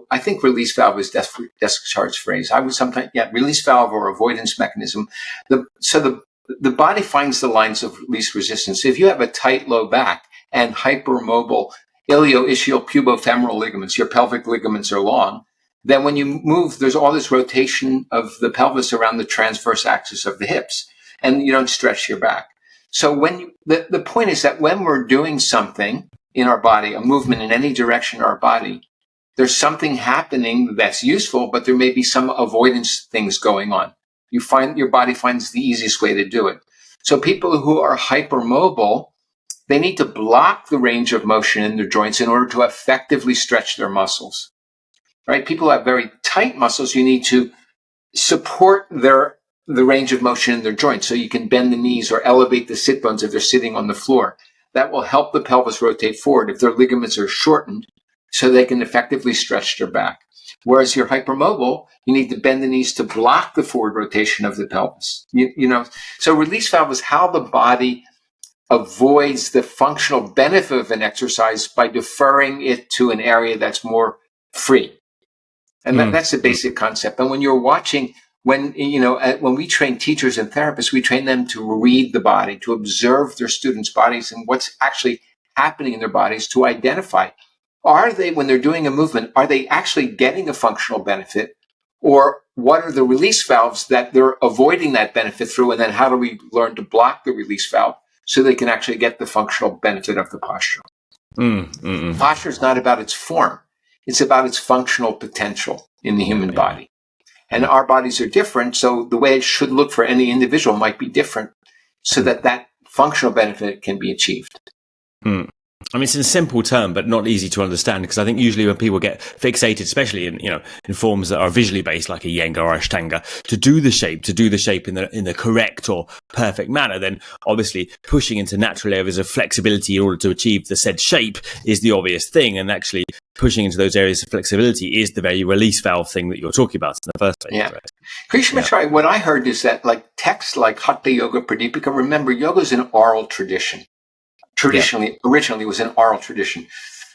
I think release valve is Desikachar's phrase. I would sometimes, release valve or avoidance mechanism. The body finds the lines of least resistance. If you have a tight low back and hypermobile ilioischial pubofemoral ligaments, your pelvic ligaments are long, then when you move, there's all this rotation of the pelvis around the transverse axis of the hips, and you don't stretch your back. So the point is that when we're doing something in our body, a movement in any direction in our body, there's something happening that's useful, but there may be some avoidance things going on. Your body finds the easiest way to do it. So people who are hypermobile, they need to block the range of motion in their joints in order to effectively stretch their muscles, right? People who have very tight muscles, you need to support the range of motion in their joints. So you can bend the knees or elevate the sit bones if they're sitting on the floor. That will help the pelvis rotate forward if their ligaments are shortened so they can effectively stretch their back. Whereas you're hypermobile, you need to bend the knees to block the forward rotation of the pelvis. So release valve is how the body avoids the functional benefit of an exercise by deferring it to an area that's more free. And that's the basic concept. And when you're watching, when we train teachers and therapists, we train them to read the body, to observe their students' bodies and what's actually happening in their bodies, to identify, are they, when they're doing a movement, are they actually getting a functional benefit? Or what are the release valves that they're avoiding that benefit through? And then how do we learn to block the release valve so they can actually get the functional benefit of the posture? Posture is not about its form. It's about its functional potential in the human body. And our bodies are different, so the way it should look for any individual might be different so that that functional benefit can be achieved. I mean, it's in a simple term, but not easy to understand, because I think usually when people get fixated, especially in forms that are visually based, like a Iyengar or Ashtanga, to do the shape in the correct or perfect manner, then obviously pushing into natural areas of flexibility in order to achieve the said shape is the obvious thing. And actually pushing into those areas of flexibility is the very release valve thing that you're talking about in the first place. Yeah. Krishnamacharya, what I heard is that like texts like Hatha Yoga, Pradipika, remember, yoga is an oral tradition. Originally was an oral tradition.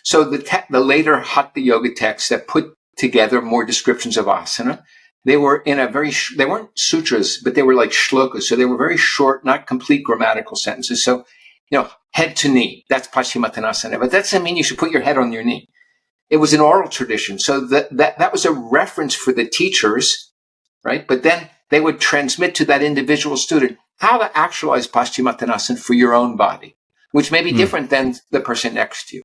So the later Hatha Yoga texts that put together more descriptions of asana, they were in they weren't sutras, but they were like shlokas. So they were very short, not complete grammatical sentences. So, head to knee, that's Paschimottanasana. But that doesn't mean you should put your head on your knee. It was an oral tradition. So that was a reference for the teachers, right? But then they would transmit to that individual student how to actualize Paschimottanasana for your own body, which may be different than the person next to you.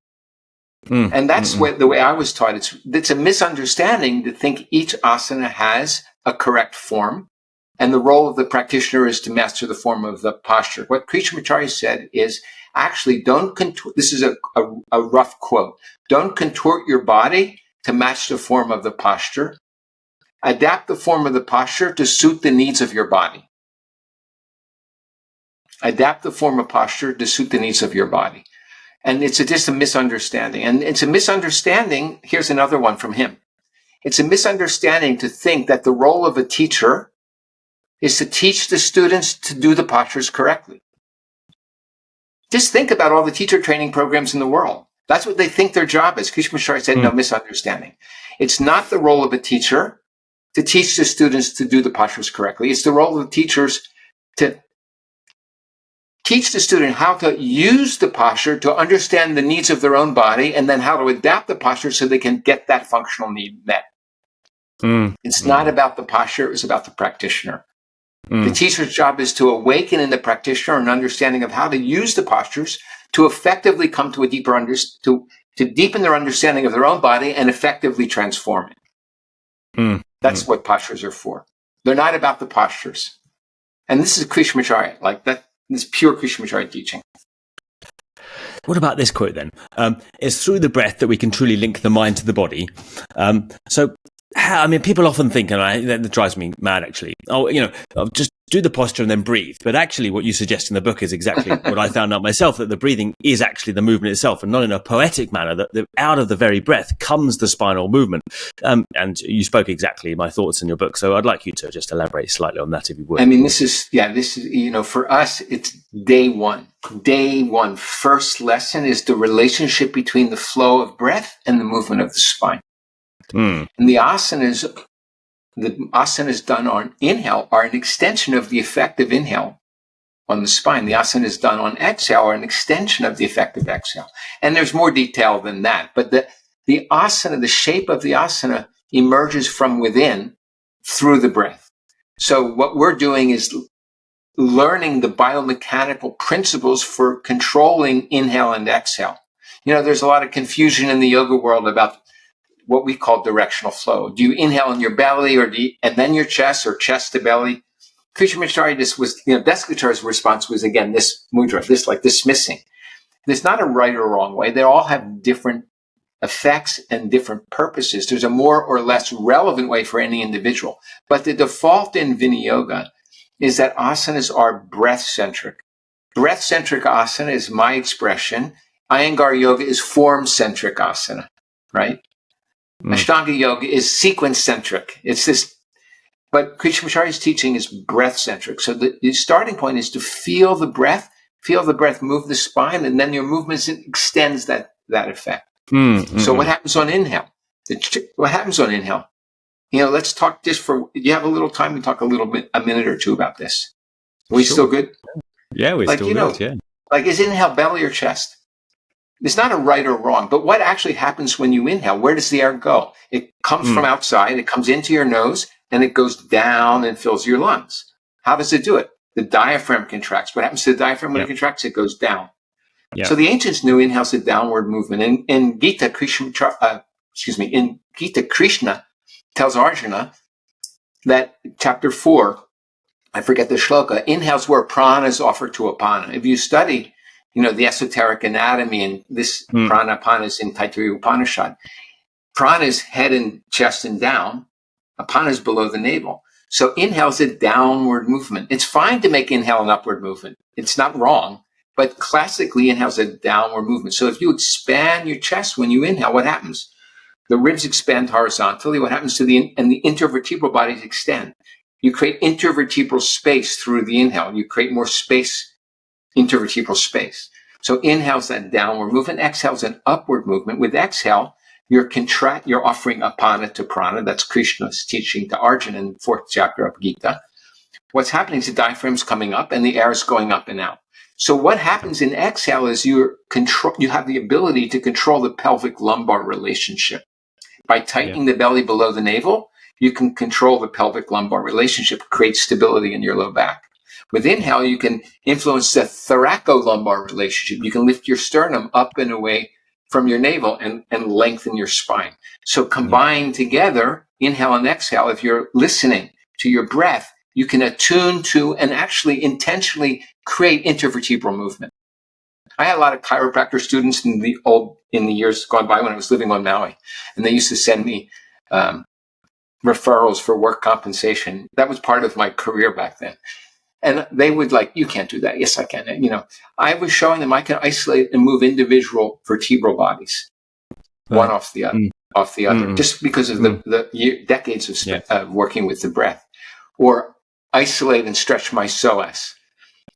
And that's the way I was taught. It's a misunderstanding to think each asana has a correct form, and the role of the practitioner is to master the form of the posture. What Krishnamacharya said is, actually, don't contort. This is a rough quote. Don't contort your body to match the form of the posture. Adapt the form of the posture to suit the needs of your body. Adapt the form of posture to suit the needs of your body. And it's just a misunderstanding. And it's a misunderstanding. Here's another one from him. It's a misunderstanding to think that the role of a teacher is to teach the students to do the postures correctly. Just think about all the teacher training programs in the world. That's what they think their job is. Krishnamacharya said, no, misunderstanding. It's not the role of a teacher to teach the students to do the postures correctly. It's the role of the teachers to teach the student how to use the posture to understand the needs of their own body, and then how to adapt the posture so they can get that functional need met. It's not about the posture, it's about the practitioner. The teacher's job is to awaken in the practitioner an understanding of how to use the postures to effectively come to a deeper to deepen their understanding of their own body and effectively transform it. That's what postures are for. They're not about the postures. And this is Krishnamacharya, like that. This pure Krishnamacharya teaching. What about this quote then? It's through the breath that we can truly link the mind to the body. People often think, and that drives me mad actually, just do the posture and then breathe. But actually what you suggest in the book is exactly what I found out myself, that the breathing is actually the movement itself, and not in a poetic manner, that out of the very breath comes the spinal movement. And you spoke exactly my thoughts in your book. So I'd like you to just elaborate slightly on that if you would. I mean, this is, for us, it's day one. Day one, first lesson is the relationship between the flow of breath and the movement of the spine. And the asanas done on inhale are an extension of the effect of inhale on the spine. The asanas done on exhale are an extension of the effect of exhale. And there's more detail than that. But the asana, the shape of the asana emerges from within through the breath. So what we're doing is learning the biomechanical principles for controlling inhale and exhale. There's a lot of confusion in the yoga world about what we call directional flow. Do you inhale in your belly and then your chest, or chest to belly? Krishnamacharya Desikachar's response was, again, this mudra, this dismissing. There's not a right or wrong way. They all have different effects and different purposes. There's a more or less relevant way for any individual. But the default in Viniyoga is that asanas are breath-centric. Breath-centric asana is my expression. Iyengar yoga is form-centric asana, right? Ashtanga yoga is sequence-centric. It's this, but Krishnamacharya's teaching is breath-centric. So the starting point is to feel the breath move the spine, and then your movement extends that effect. So what happens on inhale? Let's talk you have a little time, we talk a minute or two about this. Are we still good? Yeah, we're still good, yeah. Like, is inhale belly or chest? there's not a right or wrong, but what actually happens when you inhale? Where does the air go? It comes from outside, it comes into your nose, and it goes down and fills your lungs. How does it do it? The diaphragm contracts. What happens to the diaphragm when it contracts? It goes down. So the ancients knew inhale's a downward movement. In Gita, Krishna tells Arjuna that chapter 4, I forget the shloka, inhales where prana is offered to apana. If you study, the esoteric anatomy, and this prana apana is in Taittiriya Upanishad, prana is head and chest and down, apana is below the navel. So inhale is a downward movement. It's fine to make inhale an upward movement. It's not wrong. But classically, inhale is a downward movement. So if you expand your chest when you inhale, what happens? The ribs expand horizontally. What happens to the intervertebral bodies extend? You create intervertebral space through the inhale. You create more space, intervertebral space. So inhale is that downward movement. Exhale is an upward movement. With exhale, you're offering apana to prana. That's Krishna's teaching to Arjuna in the 4th chapter of Gita. What's happening is the diaphragm's coming up and the air is going up and out. So what happens in exhale is you have the ability to control the pelvic lumbar relationship. By tightening the belly below the navel, you can control the pelvic lumbar relationship, create stability in your low back. With inhale, you can influence the thoracolumbar relationship. You can lift your sternum up and away from your navel and lengthen your spine. So combined together, inhale and exhale, if you're listening to your breath, you can attune to and actually intentionally create intervertebral movement. I had a lot of chiropractor students in the years gone by when I was living on Maui, and they used to send me referrals for work compensation. That was part of my career back then. And they would you can't do that. Yes, I can. I was showing them I can isolate and move individual vertebral bodies, one off the other, just because of the decades of working with the breath. Or isolate and stretch my psoas.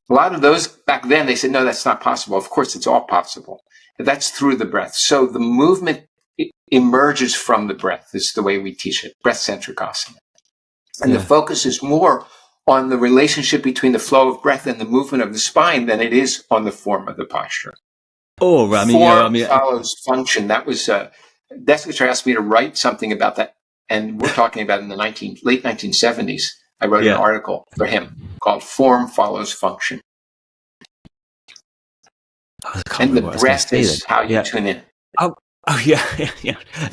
A lot of those back then, they said, no, that's not possible. Of course, it's all possible. That's through the breath. So the movement emerges from the breath is the way we teach it, breath-centric asana. And the focus is more on the relationship between the flow of breath and the movement of the spine than it is on the form of the posture. Form follows function. That was, Desikachar asked me to write something about that. And we're talking about in the late 1970s. I wrote an article for him called Form Follows Function. And the breath is how you tune in.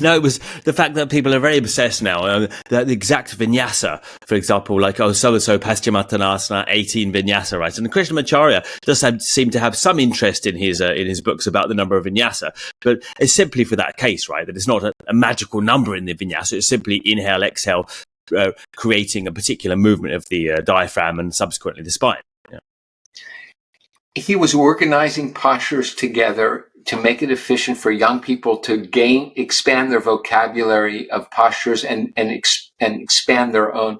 No, it was the fact that people are very obsessed now. The exact vinyasa, for example, so-and-so Paschimottanasana, 18 vinyasa, right? And Krishnamacharya does seem to have some interest in his books about the number of vinyasa, but it's simply for that case, right? That it's not a magical number in the vinyasa. It's simply inhale, exhale, creating a particular movement of the diaphragm and subsequently the spine. He was organizing postures together to make it efficient for young people to expand their vocabulary of postures and expand their own,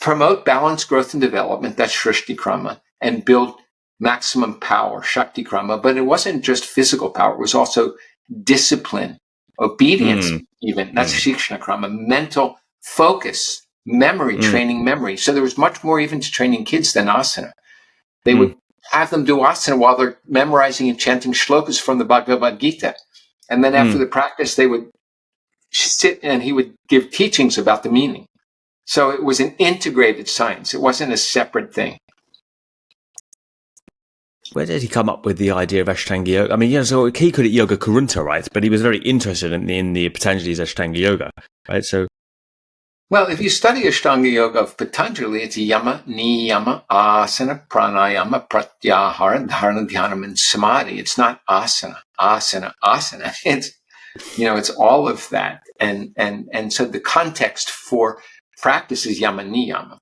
promote balanced growth and development, that's Shrishti Krama, and build maximum power, Shakti Krama. But it wasn't just physical power, it was also discipline, obedience, even. That's Shikshana Krama, mental focus, memory, training memory. So there was much more even to training kids than asana. They would have them do asana while they're memorizing and chanting shlokas from the Bhagavad Gita. And then after the practice, they would sit and he would give teachings about the meaning. So it was an integrated science. It wasn't a separate thing. Where did he come up with the idea of Ashtanga yoga? I mean, so he could at Yoga Karunta, right? But he was very interested in the Patanjali's Ashtanga yoga, right? So, well, if you study Ashtanga yoga of Patanjali, it's yama, niyama, asana, pranayama, pratyahara, dharana, dhyanam, and samadhi. It's not asana. It's all of that. And so the context for practice is yama, niyama.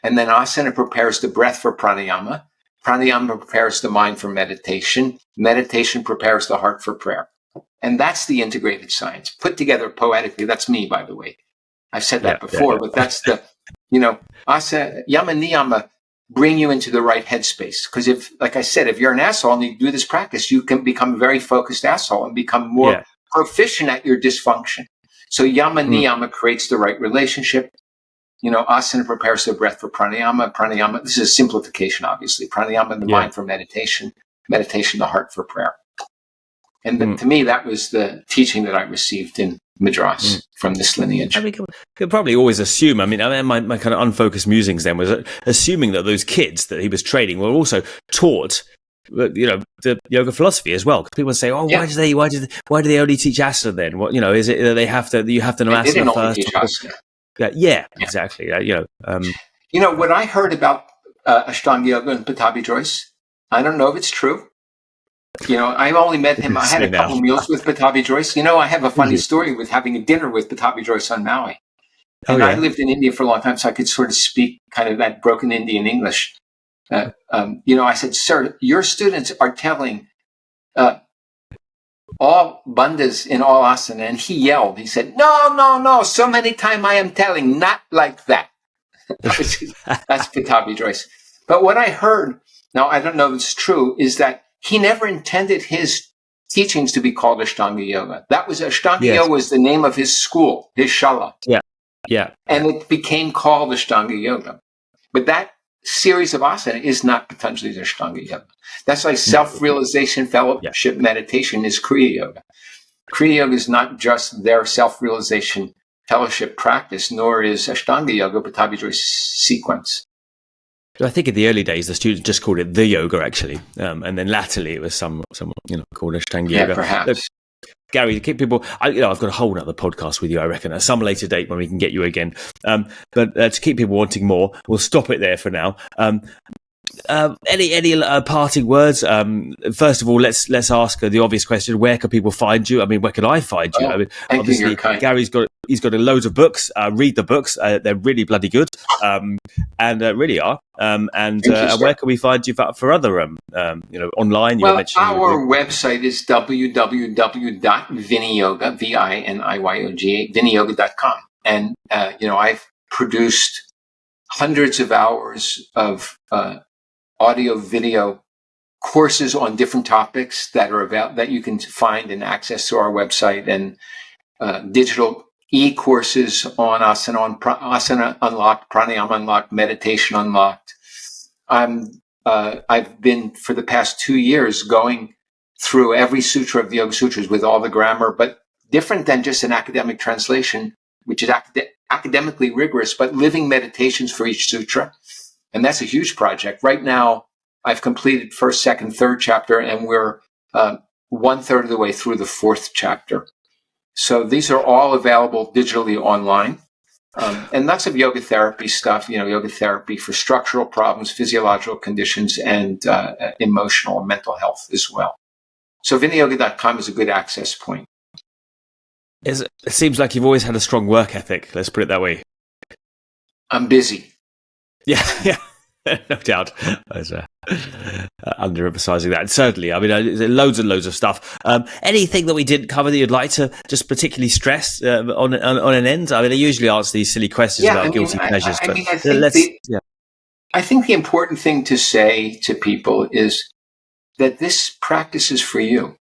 And then asana prepares the breath for pranayama. Pranayama prepares the mind for meditation. Meditation prepares the heart for prayer. And that's the integrated science put together poetically. That's me, by the way. I've said that before, but that's the, asana, yama, niyama bring you into the right headspace. Because if you're an asshole and you do this practice, you can become a very focused asshole and become more proficient at your dysfunction. So yama, niyama creates the right relationship. Asana prepares the breath for pranayama. Pranayama, this is a simplification, obviously. Pranayama, the mind for meditation. meditation, the heart for prayer. And to me, that was the teaching that I received in Madras from this lineage. I mean, could probably always assume. My kind of unfocused musings then was assuming that those kids that he was training were also taught, the yoga philosophy as well. Because people say, "Oh, why do they only teach asana then? What is it that you have to know asana first?" Teach asana. Yeah, exactly. What I heard about Ashtanga yoga and Pattabhi Jois, I don't know if it's true. I've only met him. I had a couple of meals with Pattabhi Jois. I have a funny story with having a dinner with Pattabhi Jois on Maui. And I lived in India for a long time, so I could sort of speak kind of that broken Indian English. I said, "Sir, your students are telling all bandhas in all asana." And he yelled. He said, No. So many times I am telling, not like that. That's Pattabhi Jois. But what I heard, now I don't know if it's true, is that he never intended his teachings to be called Ashtanga Yoga. Ashtanga Yoga was the name of his school, his shala. Yeah. And it became called Ashtanga Yoga. But that series of asana is not Patanjali's Ashtanga Yoga. That's like self-realization fellowship meditation is Kriya Yoga. Kriya Yoga is not just their self-realization fellowship practice, nor is Ashtanga Yoga Pattabhi Jois' sequence. I think in the early days, the students just called it the yoga, actually. And then latterly, it was some called Ashtanga yoga. Yeah, perhaps. So, Gary, to keep people, I've got a whole other podcast with you, I reckon, at some later date when we can get you again. But to keep people wanting more, we'll stop it there for now. Any parting words? First of all, let's ask the obvious question: where can people find you? I mean, where can I find you? Obviously, Gary's got loads of books. Read the books; they're really bloody good, and really are. Where can we find you for other online? Well, our website is www.viniyoga Viniyoga.com, and I've produced hundreds of hours of audio, video courses on different topics that are that you can find and access to our website, and digital e-courses on asana unlocked, pranayama unlocked, meditation unlocked. I've been for the past 2 years going through every sutra of the Yoga Sutras with all the grammar, but different than just an academic translation, which is academically rigorous, but living meditations for each sutra. And that's a huge project. Right now, I've completed first, second, third chapter, and we're 1/3 of the way through the fourth chapter. So these are all available digitally online. And lots of yoga therapy stuff, yoga therapy for structural problems, physiological conditions, and emotional and mental health as well. So Viniyoga.com is a good access point. It seems like you've always had a strong work ethic. Let's put it that way. I'm busy. Yeah, no doubt. I was underemphasizing that. Certainly, I mean, loads and loads of stuff. Anything that we didn't cover that you'd like to just particularly stress on an end? I mean, I usually ask these silly questions about guilty pleasures. I think the important thing to say to people is that this practice is for you.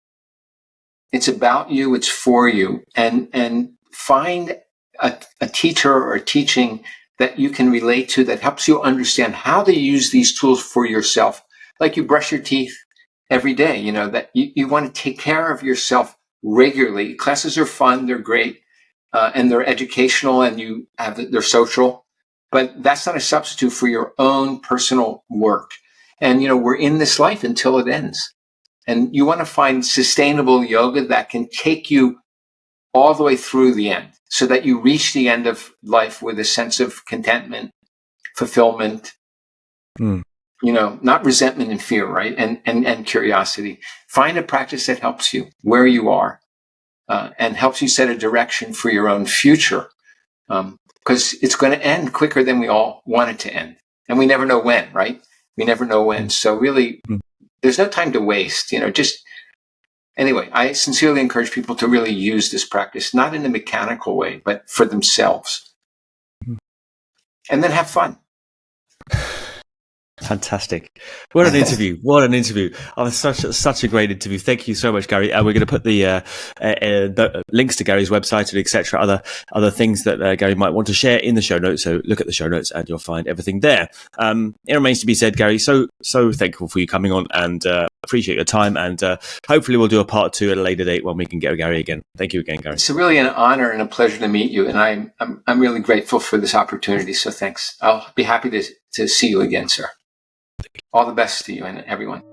It's about you. It's for you. And find a teacher or a teaching that you can relate to that helps you understand how to use these tools for yourself. Like you brush your teeth every day, that you want to take care of yourself regularly. Classes are fun. They're great. And they're educational and they're social, but that's not a substitute for your own personal work. And, we're in this life until it ends. And you want to find sustainable yoga that can take you all the way through the end so that you reach the end of life with a sense of contentment, fulfillment, not resentment and fear, right? And curiosity. Find a practice that helps you where you are and helps you set a direction for your own future. Because it's going to end quicker than we all want it to end. And we never know when, right? We never know when. So really, there's no time to waste, Anyway, I sincerely encourage people to really use this practice, not in a mechanical way, but for themselves. And then have fun. Fantastic. What an interview. What an interview. Oh, such a great interview. Thank you so much, Gary. We're going to put the links to Gary's website and etc. Other things that Gary might want to share in the show notes. So look at the show notes and you'll find everything there. It remains to be said, Gary, so thankful for you coming on and appreciate your time, and hopefully we'll do a part 2 at a later date when we can get Gary again. Thank you again, Gary. It's really an honor and a pleasure to meet you, and I'm really grateful for this opportunity. So thanks. I'll be happy to see you again, sir. All the best to you and everyone.